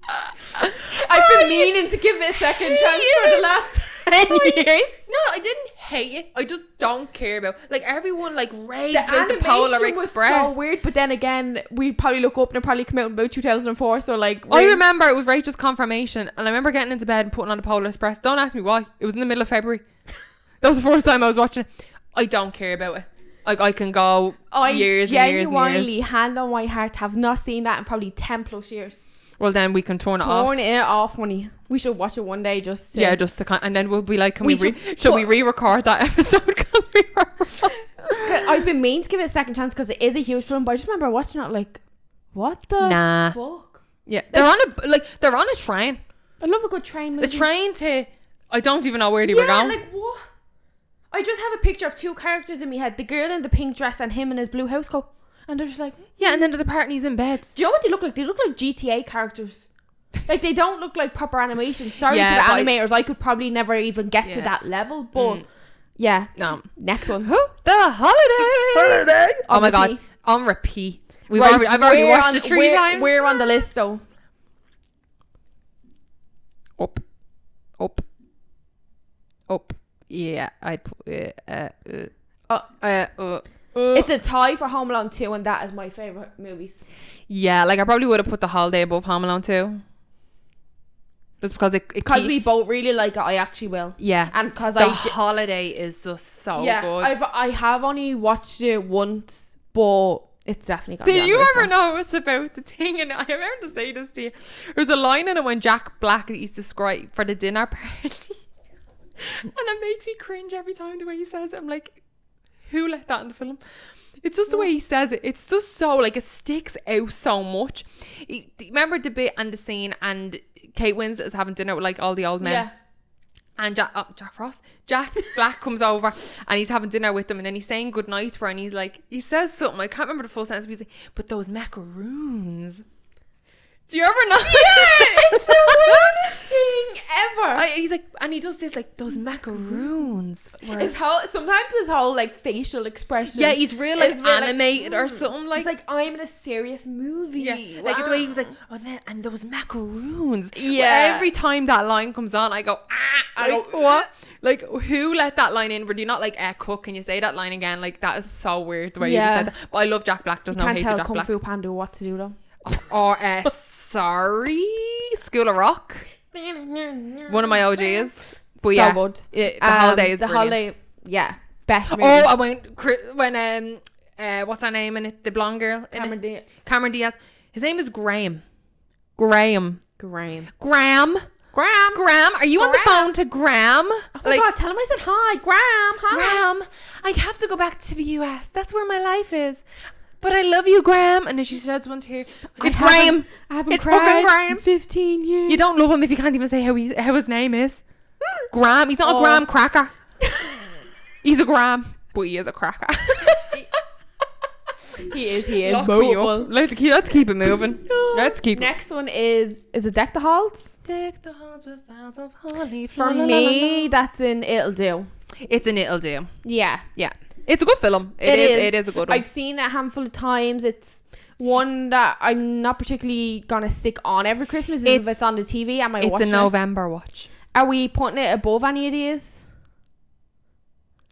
I've been meaning to give it a second chance for the last 10 years. No, I didn't hate it. I just don't care about. Like, everyone like raised the Polar Express. Was so weird, but then again, we probably look up and it probably came out in about 2004. So like, I remember it was Rachel's confirmation, and I remember getting into bed and putting on the Polar Express. Don't ask me why. It was in the middle of February. That was the first time I was watching it. I don't care about it. Like, I can go years and years and years. I genuinely, hand on my heart, have not seen that in probably 10 plus years. Well, then we can turn it off. Turn it off, honey. We should watch it one day just to... Yeah, just to and then we'll be like, should we re-record that episode? Because we were I've been meaning to give it a second chance because it is a huge film, but I just remember watching it like, what the fuck? Yeah, they're on a train. I love a good train movie. The train to... I don't even know where they were going. Yeah, like what? I just have a picture of 2 characters in my head. The girl in the pink dress and him in his blue house coat. And they're just like... Yeah, and then there's a part and he's in bed. Do you know what they look like? They look like GTA characters. Like, they don't look like proper animation. Sorry to the animators. I could probably never even get to that level. But, yeah. No. Next one. The Holiday. Oh my God. On repeat. I've already watched it 3 times. We're on the list, though. Up. Yeah, I'd put It's a tie for Home Alone 2, and that is my favourite movies. Yeah, like I probably would have put The Holiday above Home Alone 2. Just because because we both really like it, I actually will. Yeah. And because The Holiday is just so good. I have only watched it once, but it's definitely got. Did you ever notice about the thing? And I remember to say this to you. There's a line in it when Jack Black used to describe for the dinner party. And it makes me cringe every time the way he says it. I'm like, who let that in the film? It's just the way he says it. It's just so, like, it sticks out so much. Remember the bit and the scene and Kate Winslet is having dinner with, like, all the old men? Yeah. And Jack Black comes over and he's having dinner with them, and then he's saying goodnight to her, and he's like, he says something, I can't remember the full sentence, but he's like, but those macaroons. Do you ever know? Yeah, it's the weirdest thing ever. He's like, and he does this, like, those macaroons. Sometimes his whole, like, facial expression. Yeah, he's real, like, animated or something. Like, he's like, I'm in a serious movie. Yeah, like the way he was like, oh, and those macaroons. Yeah. But every time that line comes on, I go, what? Like, who let that line in? Were you not like, cook, can you say that line again? Like, that is so weird the way you just said that. But I love Jack Black. Does not hate Jack Black. Can't tell Kung Fu Panda what to do though. Or sorry, School of Rock. One of my OGs. But so good. The Holiday is brilliant. Holiday, yeah, best movie. Oh, I when what's her name in it? The blonde girl. Cameron Diaz. His name is Graham. Graham. Are you on the phone to Graham? Oh my God, tell him I said hi. Graham, I have to go back to the US. That's where my life is. But I love you, Graham. And then she sheds one tear. It's Graham. I haven't cried in 15 years. You don't love him if you can't even say how his name is. Graham. He's not a graham cracker. He's a graham, but he is a cracker. He is beautiful. Let's keep it moving. Let's keep Next one is it Deck the Halls? Deck the halls with boughs of holly. For me, that's an It'll Do. It's an It'll Do. Yeah. It's a good film. It is a good one. I've seen it a handful of times. It's one that I'm not particularly gonna stick on every Christmas. If it's on the TV, I might watch it. It's a November watch. Are we putting it above any of these?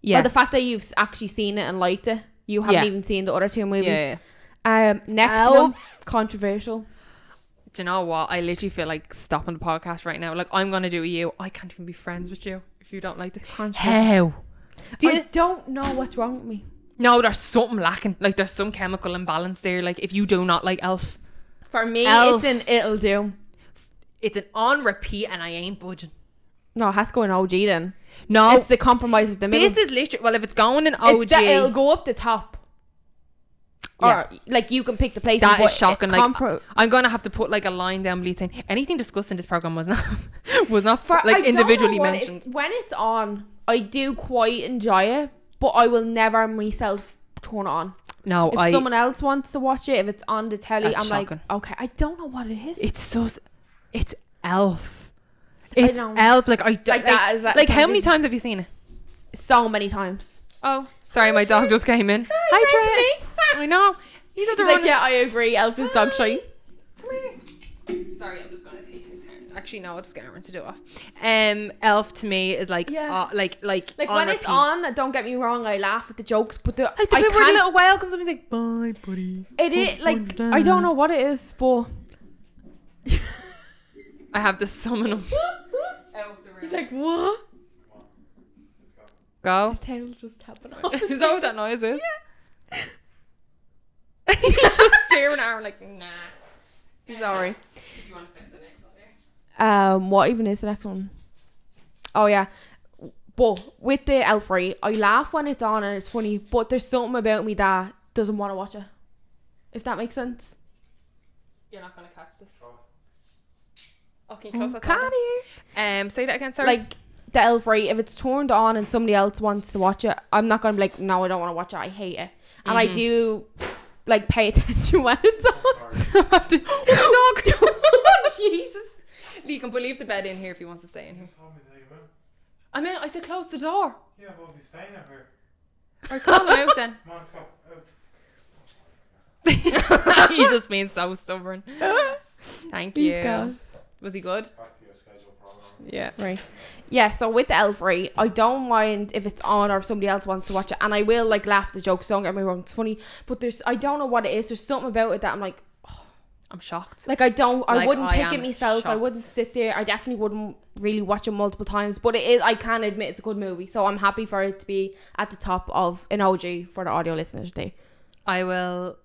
Yeah. Or the fact that you've actually seen it and liked it. You haven't even seen the other two movies. Yeah. Next one, controversial. Do you know what? I literally feel like stopping the podcast right now. Like, I'm gonna do you. I can't even be friends with you if you don't like it. How? I don't know what's wrong with me. No, there's something lacking. Like, there's some chemical imbalance there. Like, if you do not like Elf. For me, it's an It'll Do. It's an on repeat and I ain't budging. No, it has to go in OG then. No. It's the compromise with the middle. This is literally, well, if it's going in OG. It'll go up the top. Or, like, you can pick the place. That is shocking. Like, I'm going to have to put, like, a line down below saying, anything discussed in this program was not individually mentioned. When it's on, I do quite enjoy it, but I will never myself turn it on. No, if someone else wants to watch it, if it's on the telly, I'm shocking. Like, okay, I don't know what it is. It's Elf. It's Elf. Like, how many times have you seen it? So many times. Oh, sorry, my dog just came in. Hi, Trey. I know. He's like, yeah, I agree. Elf is dog shite. Come here. Sorry, I'm just gonna take his hair. Actually, no, I'll just get Aaron to do it off. Elf to me is like, like when it's on. Don't get me wrong, I laugh at the jokes, but the bit where the little whale comes up, he's like, bye, buddy. It is like, I don't know what it is, but I have to summon him out of the room. He's like, what? Go. His tail's just tapping on. Is that what that noise is? Yeah. He's just staring at her like, nah. Sorry. If you want to send the next one there. What even is the next one? Oh yeah. But with the Elf, right, I laugh when it's on and it's funny, but there's something about me that doesn't want to watch it. If that makes sense. You're not gonna catch this. Okay, close that. Can't hear. Say that again, sorry. Like the Elf, right, if it's turned on and somebody else wants to watch it, I'm not gonna be like, no, I don't want to watch it, I hate it. And I do like pay attention when it's on. Dog. Jesus. You can leave the bed in here if he wants to stay in here. I mean, I said close the door. Yeah, but if he's staying at her. Or call him out then. Come on, let's go out. He's just being so stubborn. Thank you. Guys. Was he good? Back to your schedule program. Yeah. Right. Yeah, so with the Elf, right, I don't mind if it's on or if somebody else wants to watch it, and I will like laugh at the jokes, don't get me wrong, it's funny, but I don't know what it is, there's something about it that I'm like, I'm shocked. like I wouldn't pick am it myself, I shocked. wouldn't sit there, I definitely wouldn't really watch it multiple times, but it is, I can admit it's a good movie, so I'm happy for it to be at the top of an OG for the audio listeners there. I will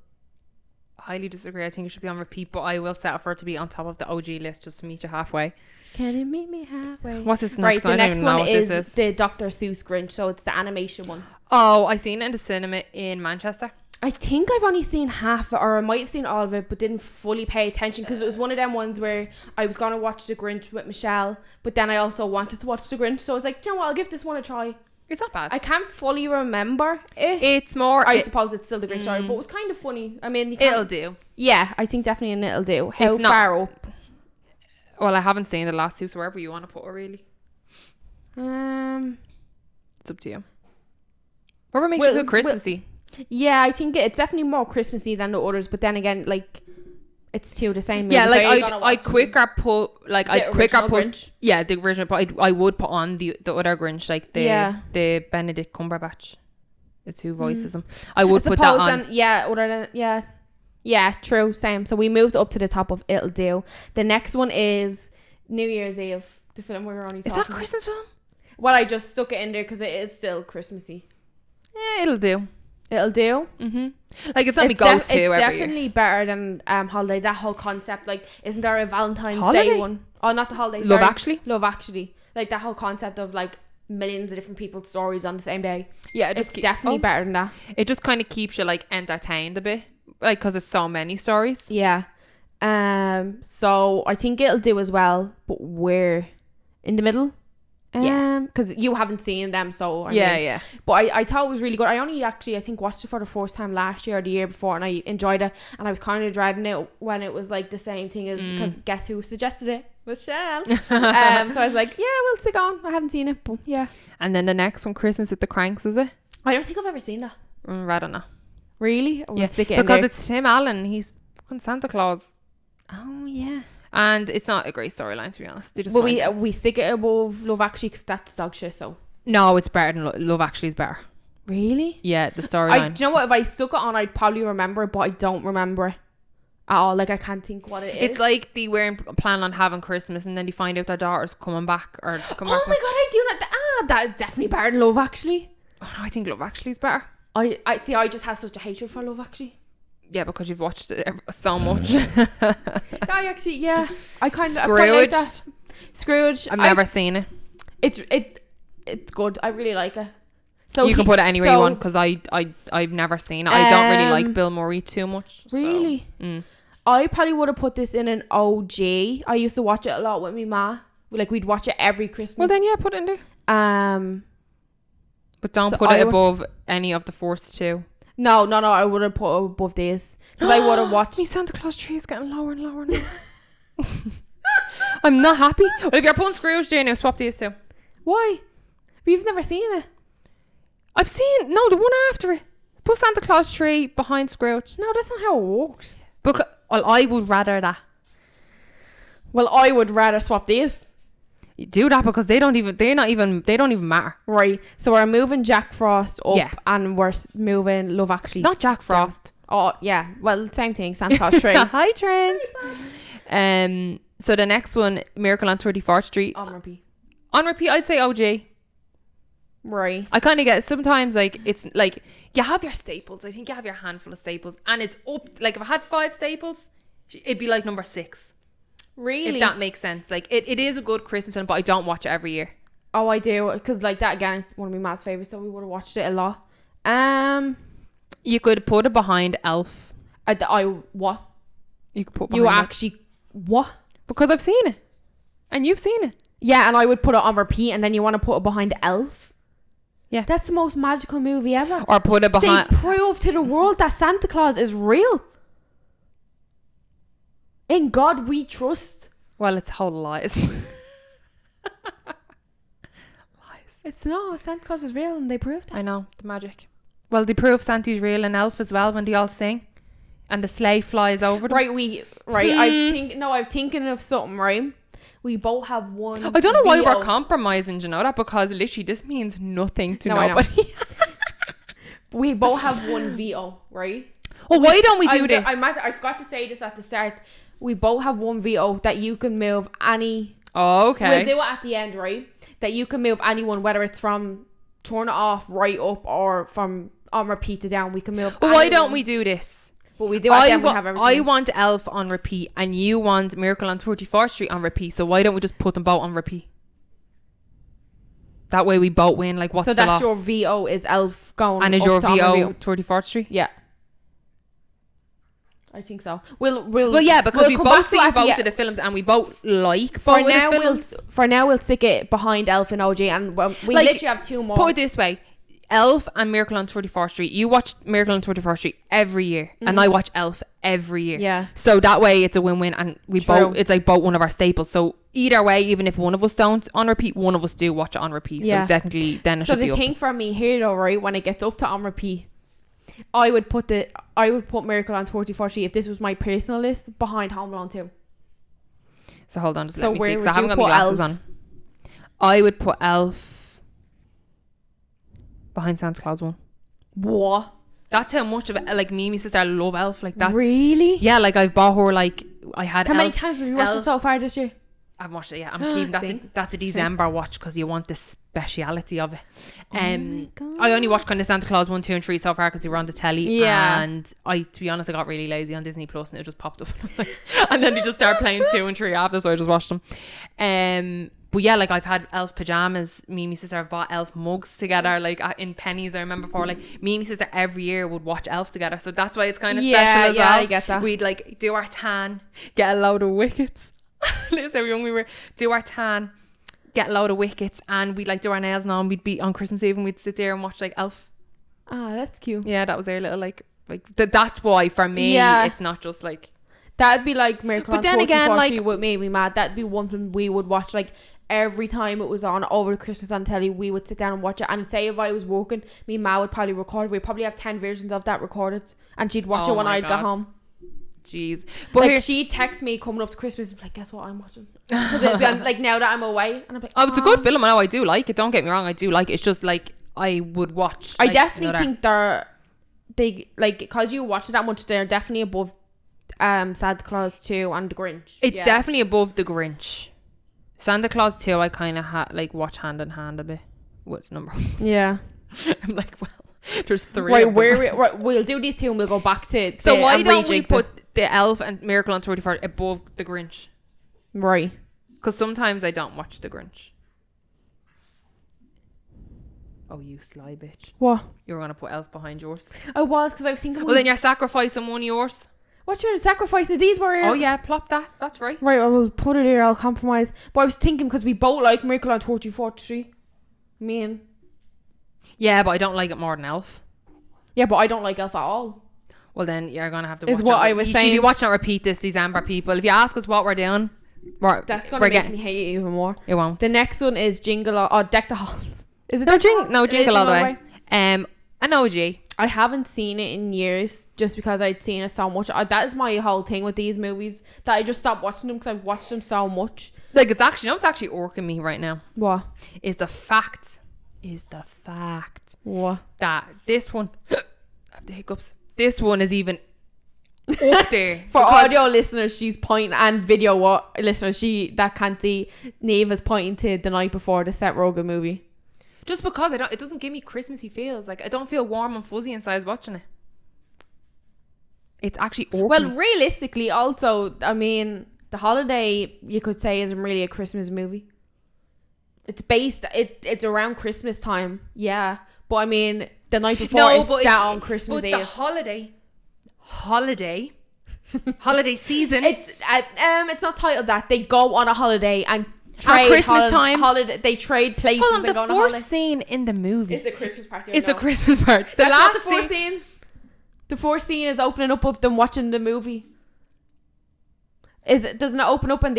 highly disagree. I think it should be on repeat, but I will settle for it to be on top of the OG list just to meet you halfway. Can you meet me halfway? What's this Right, next the one? I don't next even know one what is this is. the Dr. Seuss Grinch, so it's the animation one. Oh, I seen it in the cinema in Manchester. I think I've only seen half of it, or I might have seen all of it, but didn't fully pay attention because it was one of them ones where I was going to watch The Grinch with Michelle, but then I also wanted to watch The Grinch, so I was like, do you know what, I'll give this one a try. It's not bad. I can't fully remember it. It's more... I suppose it's still The Grinch, sorry, but it was kind of funny. I mean, it'll do. Yeah, I think definitely an it'll do. How It's not- far up? Well, I haven't seen the last two, so wherever you want to put it, really. It's up to you. Whatever makes you feel Christmassy. Yeah, I think it's definitely more Christmassy than the others, but then again, like, it's two the same movies. Yeah, like Are you gonna I'd watch quicker put like the I'd quicker original put Grinch? yeah the original, but I would put on the other Grinch, like the Benedict Cumberbatch, the two voices. I would put that on. Yeah, true, same. So we moved up to the top of it'll do. The next one is New Year's Eve, the film we were only talking Is that a about. Christmas film? Well, I just stuck it in there because it is still Christmassy. Yeah, it'll do. It'll do. Like it's not me go to It's every year. definitely better than Holiday. That whole concept, like, isn't there a Valentine's Holiday? Day one? Oh, not the Holiday. Love sorry. Actually? Love Actually. Like that whole concept of like millions of different people's stories on the same day. Yeah, It's definitely better than that. It just kind of keeps you like entertained a bit, like because there's so many stories. Yeah. So I think it'll do as well, but we're in the middle. Because you haven't seen them, so Yeah. But I thought it was really good. I only actually, I think, watched it for the first time last year or the year before, and I enjoyed it. And I was kind of dreading it when it was like the same thing as, because guess who suggested it? Michelle. So I was like, yeah, we'll stick on. I haven't seen it, but yeah. And then the next one, Christmas with the Cranks, is it? I don't think I've ever seen that. I don't know. Really? Yeah, Stick it in because there. it's Tim Allen. He's fucking Santa Claus, Oh yeah. and it's not a great storyline, to be honest. They just But find- we stick it above Love Actually because that's dog shit. So no, it's better than Love Actually is better. really, Yeah, the do storyline. you know what? If I stuck it on, I'd probably remember it, but I don't remember it at all. Like I can't think what it is. It's like they weren't planning on having Christmas, and then they find out their daughter's coming back or come oh back. my god, I do not. That is definitely better than Love Actually. Oh no, I think Love Actually is better. I see. I just have such a hatred for Love Actually. Yeah, because you've watched it so much. I actually, yeah, I kind of Scrooge. like that. Scrooge. I've never seen it. It's good. I really like it. So You can put it anywhere you want, because I've never seen it. I don't really like Bill Murray too much. so- Really? I probably would have put this in an OG. I used to watch it a lot with my ma. Like we'd watch it every Christmas. Well then, yeah, put it in there. But don't So put I it would- above any of the first two. No, I would have put it above these because I would have watched. Me Santa Claus tree is getting lower and lower now. I'm not happy. Well, if you're putting Scrooge there now, swap these two. Why? We've never seen it. I've seen the one after it. Put Santa Claus tree behind Scrooge. No, that's not how it works. Because I would rather that. Well, I would rather swap these. You do that because they don't even matter. Right. So we're moving Jack Frost up, Yeah. and we're moving Love Actually. Not Jack Frost. Oh yeah. Well, same thing. Santa Claus tree. Hi Trent. So the next one, Miracle on 34th Street. On repeat. On repeat, I'd say OG. Right. I kind of get sometimes like it's like you have your staples. I think you have your handful of staples, and it's up. Like if I had 5 staples, it'd be like number 6. Really? If that makes sense. Like it is a good Christmas film, but I don't watch it every year. Oh, I do, because like that again is one of my mom's favorites, so we would have watched it a lot. You could put it behind Elf. What? You could put behind You it. actually what? Because I've seen it, and you've seen it. Yeah, and I would put it on repeat, and then you want to put it behind Elf. Yeah, That's the most magical movie ever. or put it behind. They prove to the world that Santa Claus is real. In God we trust. Well, it's whole lies. Lies. It's not. Santa Claus is real, and they proved that. I know the magic. Well, they prove Santa's real and Elf as well when they all sing, and the sleigh flies over them. Right, I'm thinking of something, right? We both have one. I don't know why VO. we're compromising, you know that? Because literally this means nothing to I know. nobody. We both have one VO, right? Well, why don't we do this? I forgot to say this at the start. We both have one VO that you can move any. Oh, okay. We'll do it at the end, right? That you can move anyone, whether it's from turn it off, right up, or from on repeat to down. We can move. But why don't we do this? But we do it at the end. We have everything. I want Elf on repeat, and you want Miracle on 34th Street on repeat. So why don't we just put them both on repeat? That way we both win. Like, what's the loss? So that's your VO is Elf going, and is up your to on VO review. 34th Street? Yeah. I think so. Well, yeah, because we both see both of the films and we both like both of the films. For now, we'll stick it behind Elf and OG, and we Like, literally have two more. Put it this way. Elf and Miracle on 34th Street. You watch Miracle on 34th Street every year, and I watch Elf every year. Yeah. So that way it's a win-win, and we True. both, it's like both one of our staples. So either way, even if one of us don't on repeat, one of us do watch it on repeat. Yeah. So technically then it So should be the up. thing for me here though, right, when it gets up to on repeat, I would put Miracle on 34th Street, if this was my personal list, behind Home Alone 2. So hold on, just So let me see, where because would I haven't you got my put glasses Elf? on. I would put Elf behind Santa Claus 1. What? That's how much of it, like, me and my sister love Elf. Like, that's Really? yeah, like I've bought her, like, I had How Elf. many times have you watched it Elf. so far this year? I've watched it, yeah. I'm keeping that's a December watch, because you want the speciality of it. I only watched kind of Santa Claus 1, 2 and 3 so far because they were on the telly. Yeah. And to be honest, I got really lazy on Disney Plus and it just popped up. And then they just started playing 2 and 3 after, so I just watched them. But yeah, like, I've had Elf pajamas. Me and my sister have bought Elf mugs together, like in pennies. I remember before, like, me and my sister every year would watch Elf together. So that's why it's kind of special as well. I get that. We'd like do our tan, get a load of wickets. That's how young we were. Do our tan, get a load of wickets, and we'd like do our nails now, and we'd be on Christmas Eve and we'd sit there and watch like Elf. Ah, that's cute. Yeah, that was our little like that's why for me it's not just like that'd be like Miracle on 34th like, Street would make me mad. That'd be one thing we would watch like every time it was on over Christmas on telly. We would sit down and watch it, and say if I was working, me ma would probably record. We'd probably have 10 versions of that recorded, and she'd watch it when I'd go home. Jeez. But like, she'd text me coming up to Christmas and be like, guess what I'm watching? Because it'd be on, like, now that I'm away, and I'm like, oh, it's a good film. I know, I do like it, don't get me wrong, I do like it. It's just like I would watch, I like, definitely think they like, because you watch it that much, they're definitely above Santa Claus 2 and The Grinch. It's definitely above The Grinch. Santa Claus 2 I kind of like watch hand in hand a bit. What's number 1? Yeah. I'm like, well, there's 3 right, of them. we'll do these 2 and we'll go back to so why don't we put the Elf and Miracle on 34th above The Grinch? Right. Because sometimes I don't watch The Grinch. Oh, you sly bitch. What? You were going to put Elf behind yours. I was, because I was thinking, Well, then you're sacrificing one of yours. what do you mean sacrifice it? These were Oh yeah, plop that. That's right. Right, I will put it here, I'll compromise. But I was thinking, because we both like Miracle on 34th Street. Me and Yeah, but I don't like it more than Elf. yeah, but I don't like Elf at all. Well, then you're going to have to Is watch what it. I was You should saying. be watching it repeat this December, people. If you ask us what we're doing, That's going to make me hate it even more. It won't. The next one is Deck the Halls. Is it No, Deck the Halls? Jingle All the Way. An OG. I haven't seen it in years just because I'd seen it so much. That is my whole thing with these movies, that I just stopped watching them because I've watched them so much. Like, it's actually, you know what's actually irking me right now? What? Is the fact What? that this one, I have the hiccups, this one is even up there. For audio listeners, she's pointing, and video listeners, that can't see, Neve is pointing to The Night Before, the Seth Rogen movie. Just because it doesn't give me Christmassy feels. Like, I don't feel warm and fuzzy inside watching it. It's actually irking Well, me. realistically, also, I mean, The Holiday, you could say, isn't really a Christmas movie. It's around Christmas time, yeah. But I mean, The Night Before is set on Christmas but Eve. the holiday season. It's not titled that. They go on a holiday and trade Christmas time. Holiday. They trade places. Hold on, and the go on a fourth scene in the movie is the Christmas party. is the Christmas part. The That's last not the fourth scene. The fourth scene is opening up of them watching the movie. Doesn't it open up and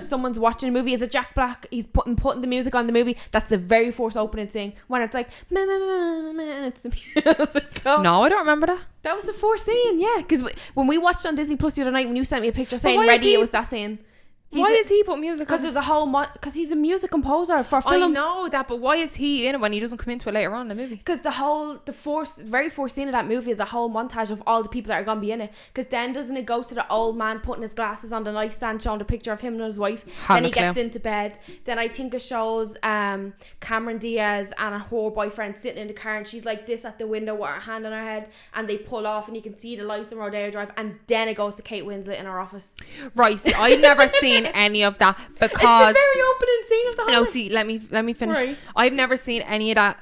someone's watching a movie? Is it Jack Black? He's putting the music on the movie. That's the very first opening scene when it's like and it's the music. No, I don't remember that. That was the fourth scene, yeah. Because when we watched on Disney Plus the other night, when you sent me a picture saying why is ready, he- it was that scene. Why is he put music on? Because there's a whole because he's a music composer for films. I know that, but why is he in it when he doesn't come into it later on in the movie? Because the very first scene of that movie is a whole montage of all the people that are going to be in it. Because then doesn't it go to the old man putting his glasses on the nightstand, showing the picture of him and his wife. Then he gets into bed. Then I think it shows Cameron Diaz and her boyfriend sitting in the car, and she's like this at the window with her hand on her head, and they pull off and you can see the lights on Rodeo Drive, and then it goes to Kate Winslet in her office. Right, see, I've never seen any of that because it's the very opening scene of the whole no, see, let me finish. Right. I've never seen any of that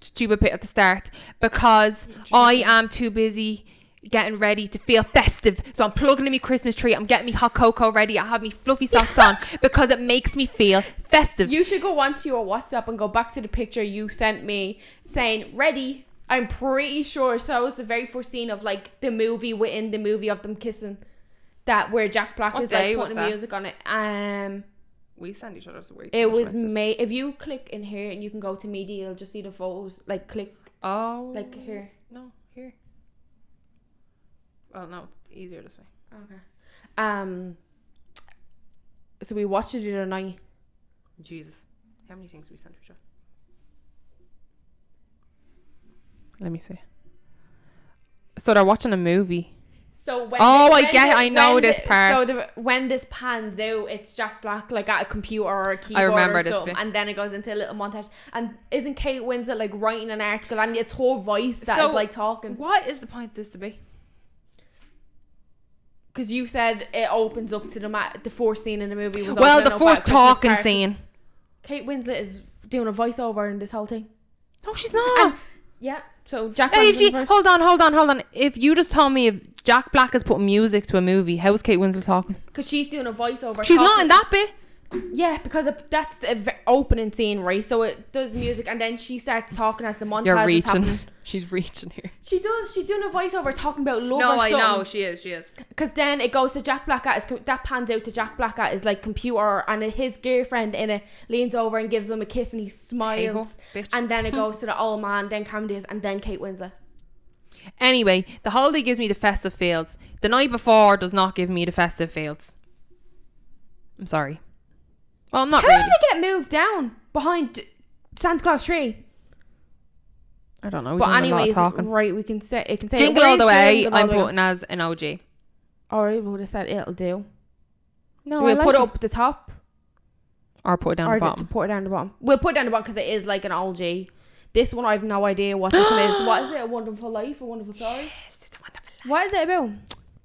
stupid bit at the start because I am too busy getting ready to feel festive. So I'm plugging in my Christmas tree, I'm getting me hot cocoa ready, I have me fluffy socks on because it makes me feel festive. You should go onto your WhatsApp and go back to the picture you sent me saying ready. I'm pretty sure shows the very first scene of like the movie within the movie of them kissing. That where Jack Black is like putting music on it. We send each other some way. It was made. If you click in here and you can go to media, you'll just see the photos. Like click. Oh. Like here. No, here. Well, no, it's easier this way. Okay. So we watched it the other night. Jesus, how many things we sent each other? Let me see. So they're watching a movie. So I know this part. So when this pans out, it's Jack Black like at a computer or a keyboard or something, and then it goes into a little montage. And isn't Kate Winslet like writing an article, and it's her voice that is like talking? What is the point of this to be? Because you said it opens up to the first scene in the movie was the first talking scene. Kate Winslet is doing a voiceover in this whole thing. No, she's not. And, yeah. So Jack. Hold on. If you just told me if Jack Black is putting music to a movie, how is Kate Winslet talking? Because she's doing a voiceover. She's not in that bit. Yeah, because that's the opening scene, right? So it does music, and then she starts talking as the montage You're is happening. She's reaching here. She does. She's doing a voiceover talking about love. No, or something. I know she is. Because then it goes to Jack Black at his, that pans out to Jack Black at his like computer, and his girlfriend in it leans over and gives him a kiss, and he smiles. And then it goes to the old man, then Cameron Diaz, and then Kate Winslet. Anyway, the holiday gives me the festive feels. The night before does not give me the festive feels. I'm sorry. Well, I'm not How really. did it get moved down behind Santa Claus tree? I don't know. But anyways, right, we can say it can say Jingle All the Way. I'm putting as an OG. Alright, we would have said it'll do. No, we'll put it up at the top, or put it down the bottom. Put it down the bottom. We'll put it down the bottom because it is like an OG. This one I have no idea what this one is. What is it? A Wonderful Life? A Wonderful Story? Yes, it's a Wonderful Life. What is it about?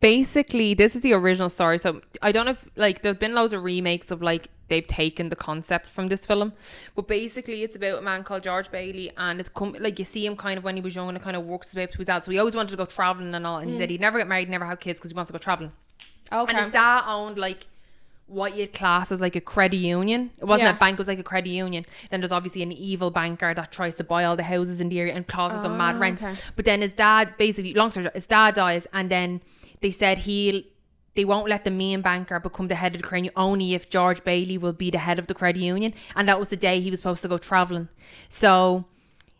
Basically, this is the original story. So I don't know if like there's been loads of remakes of like they've taken the concept from this film, but basically it's about a man called George Bailey, and it's like you see him kind of when he was young and it kind of works his way up to his dad. So he always wanted to go traveling and all, and he said he'd never get married, never have kids because he wants to go traveling. Okay. And his dad owned like what you'd class as like a credit union. It wasn't a bank, it was like a credit union. Then there's obviously an evil banker that tries to buy all the houses in the area and causes them mad rent. But then his dad, basically, long story short, his dad dies, and then they said they won't let the main banker become the head of the credit union only if George Bailey will be the head of the credit union. And that was the day he was supposed to go travelling. So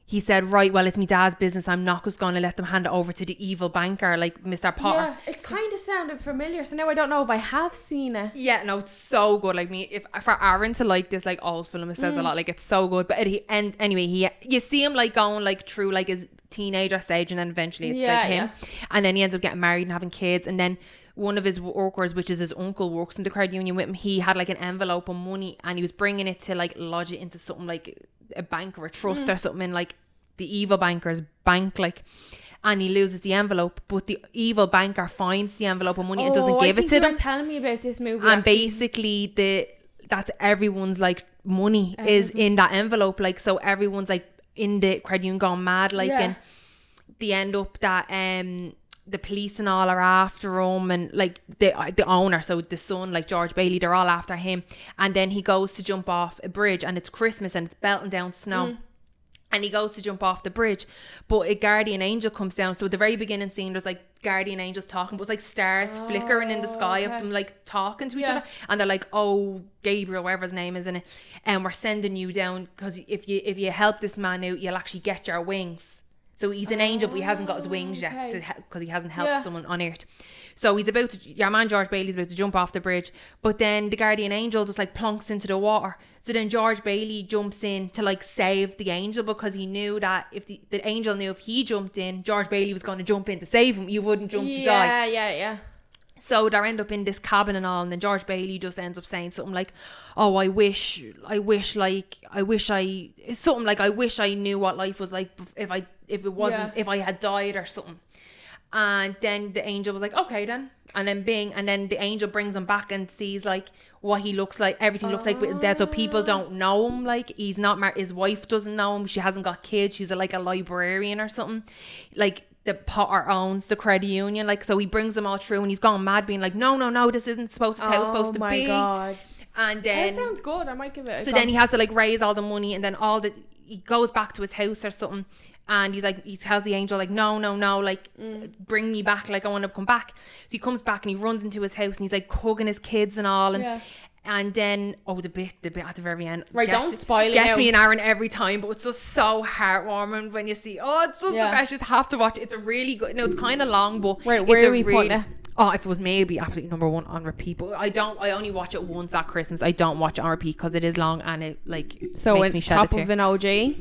he said, right, well, it's my dad's business. I'm not just going to let them hand it over to the evil banker like Mr. Potter. Yeah, it kind of sounded familiar. So now I don't know if I have seen it. Yeah, no, it's so good. Like me, if for Aaron to like this like old film, it says a lot. Like it's so good. But anyway, you see him like going like through like his teenager stage, and then eventually it's like him, and then he ends up getting married and having kids, and then one of his workers, which is his uncle, works in the credit union with him. He had like an envelope of money, and he was bringing it to like lodge it into something like a bank or a trust or something in like the evil banker's bank, like, and he loses the envelope, but the evil banker finds the envelope of money and doesn't give it to them. You were telling me about this movie, and basically that's everyone's like money is in that envelope, like, so everyone's like in the credit union gone mad, like, and they end up that the police and all are after him, and like the owner, so the son, like George Bailey, they're all after him, and then he goes to jump off a bridge, and it's Christmas and it's belting down snow. And he goes to jump off the bridge, but a guardian angel comes down. So at the very beginning scene, there's like guardian angels talking, but it's like stars flickering in the sky of them like talking to each other. And they're like, oh, Gabriel, whatever his name is, in it, and we're sending you down because if you help this man out, you'll actually get your wings. So he's an angel, but he hasn't got his wings yet okay. because he hasn't helped someone on earth. So he's about to, your man George Bailey's about to jump off the bridge, but then the guardian angel just like plunks into the water. So then George Bailey jumps in to like save the angel, because he knew that if the angel knew if he jumped in, George Bailey was going to jump in to save him. You wouldn't jump to die. Yeah. So they end up in this cabin and all, and then George Bailey just ends up saying something like, "Oh, I wish I knew what life was like if I had died or something." And then the angel was like, "Okay then," and then the angel brings him back and sees like what he looks like, everything looks like with dead. So people don't know him, like he's not his wife doesn't know him, she hasn't got kids, she's like a librarian or something, like the Potter owns the credit union, like, so he brings them all through and he's gone mad being like, no, this isn't supposed to how it's supposed to be. Oh my god. And then that sounds good, I might give it a so then he has to like raise all the money, and then he goes back to his house or something, and he's like, he tells the angel like, no, like bring me back, like I want to come back. So he comes back and he runs into his house and he's like hugging his kids and all, and then the bit at the very end, right, don't spoil it, gets me an Aaron every time, but it's just so heartwarming when you see it's just the best. You just have to watch it. It's a really good, it's kind of long, but where are we putting it? Oh, if it was maybe absolutely number one on repeat, but I only watch it once at Christmas. I don't watch it on repeat because it is long and it like so makes me shed top a tear. of an OG,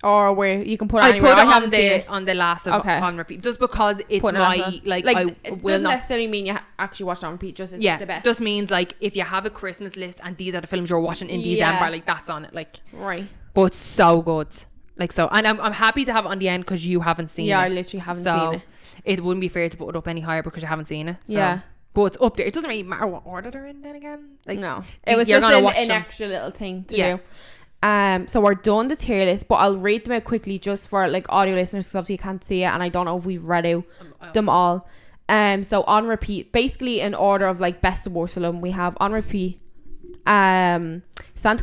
or where you can put it I anywhere. put it on the last of on repeat, just because it's put my like I it will doesn't not necessarily mean you actually watch it on repeat, just it's the best. Just means like if you have a Christmas list and these are the films you're watching in December, like that's on it, like right. But it's so good, like, so, and I'm happy to have it on the end because you haven't seen it. I literally haven't seen it. It wouldn't be fair to put it up any higher because you haven't seen it. So. But it's up there. It doesn't really matter what order they're in then again. Like, no. It was just an extra little thing to do. So we're done the tier list, but I'll read them out quickly just for like audio listeners, because obviously you can't see it and I don't know if we've read out them all. So on repeat, basically in order of like best and worst film, we have on repeat Santa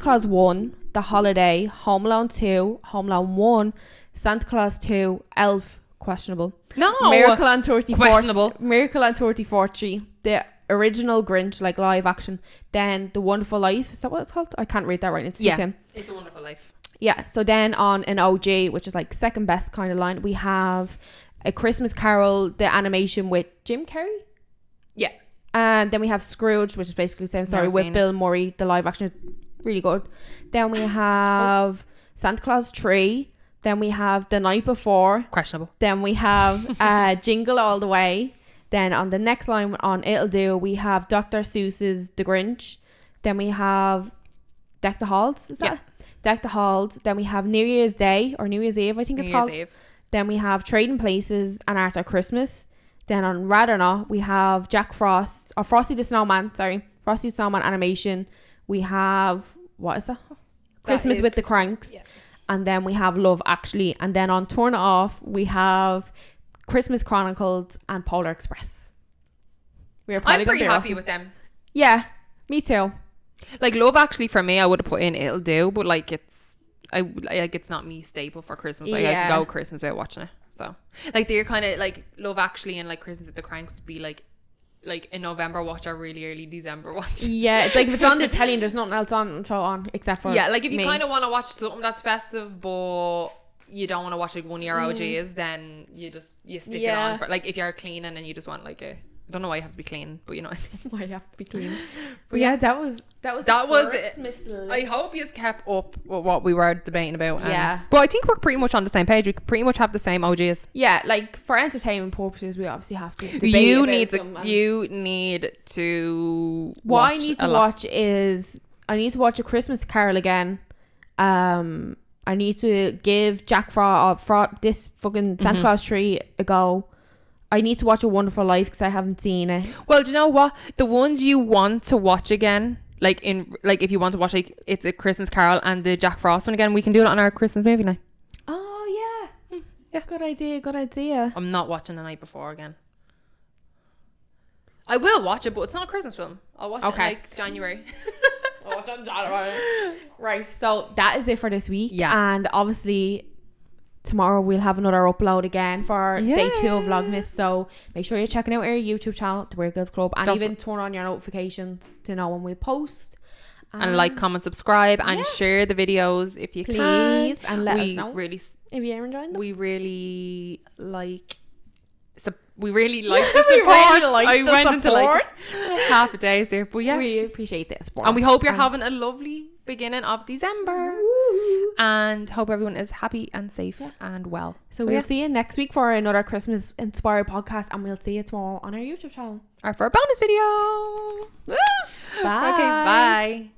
Claus 1, The Holiday, Home Alone 2, Home Alone 1, Santa Claus 2, Elf, questionable. No, Miracle on 34th, questionable. Miracle on 34th Street, the original Grinch, like live action, then The Wonderful Life, is that what it's called? I can't read that right. It's It's A Wonderful Life. Yeah. So then on an OG, which is like second best kind of line, we have A Christmas Carol, the animation with Jim Carrey. Yeah. And then we have Scrooge, which is basically the same story with Bill Murray, the live action, really good. Then we have Santa Claus 3. Then we have The Night Before. Questionable. Then we have Jingle All the Way. Then on the next line on It'll Do, we have Dr. Seuss's The Grinch. Then we have Deck the Halls. Is that? Deck the Halls. Then we have New Year's Day or New Year's Eve, I think it's called. Then we have Trading Places and After Christmas. Then on Rather Not, we have Jack Frost or Frosty the Snowman. Frosty the Snowman animation. We have, what is that? Christmas with the Cranks. Yeah. And then we have Love Actually. And then on Turn It Off, we have Christmas Chronicles and Polar Express. I'm pretty happy with them. Yeah, me too. Like Love Actually, for me, I would have put in It'll Do, but like it's not me staple for Christmas. Like I can go Christmas without watching it. So like they're kind of like Love Actually and like Christmas with the Cranks would be like in November watch or really early December watch. Yeah, it's like if it's on the telly and there's nothing else on except for like if you kind of want to watch something that's festive but you don't want to watch like one year OGs, then you stick it on for like if you're cleaning and you just want like a, I don't know why you have to be clean, but you know why you have to be clean. But that was it. I hope you kept up with what we were debating about. But I think we're pretty much on the same page. We pretty much have the same OGs. Yeah, like for entertainment purposes, we obviously have to debate. You need to. What I need to watch is I need to watch A Christmas Carol again. I need to give Jack Frost this fucking Santa Claus tree a go. I need to watch A Wonderful Life because I haven't seen it. Well, do you know what? The ones you want to watch again, like if you want to watch like It's a Christmas Carol and the Jack Frost one again, we can do it on our Christmas movie night. Oh yeah. Yeah. Good idea. I'm not watching The Night Before again. I will watch it, but it's not a Christmas film. I'll watch it in like January. Right. So that is it for this week. Yeah. And obviously tomorrow we'll have another upload again for day 2 of Vlogmas, so make sure you're checking out our YouTube channel, The Weird Girls Club, and even turn on your notifications to know when we post, and like, comment, subscribe, and share the videos if you can, and let us know. Really If you ever enjoyed them. We really like the support. I went into like half a day there, but yes, we appreciate the support, and we hope you're having a lovely beginning of December. Woo. And hope everyone is happy and safe and well. So we'll see you next week for another Christmas inspired podcast, and we'll see you tomorrow on our YouTube channel or for a bonus video. Bye. Okay, bye.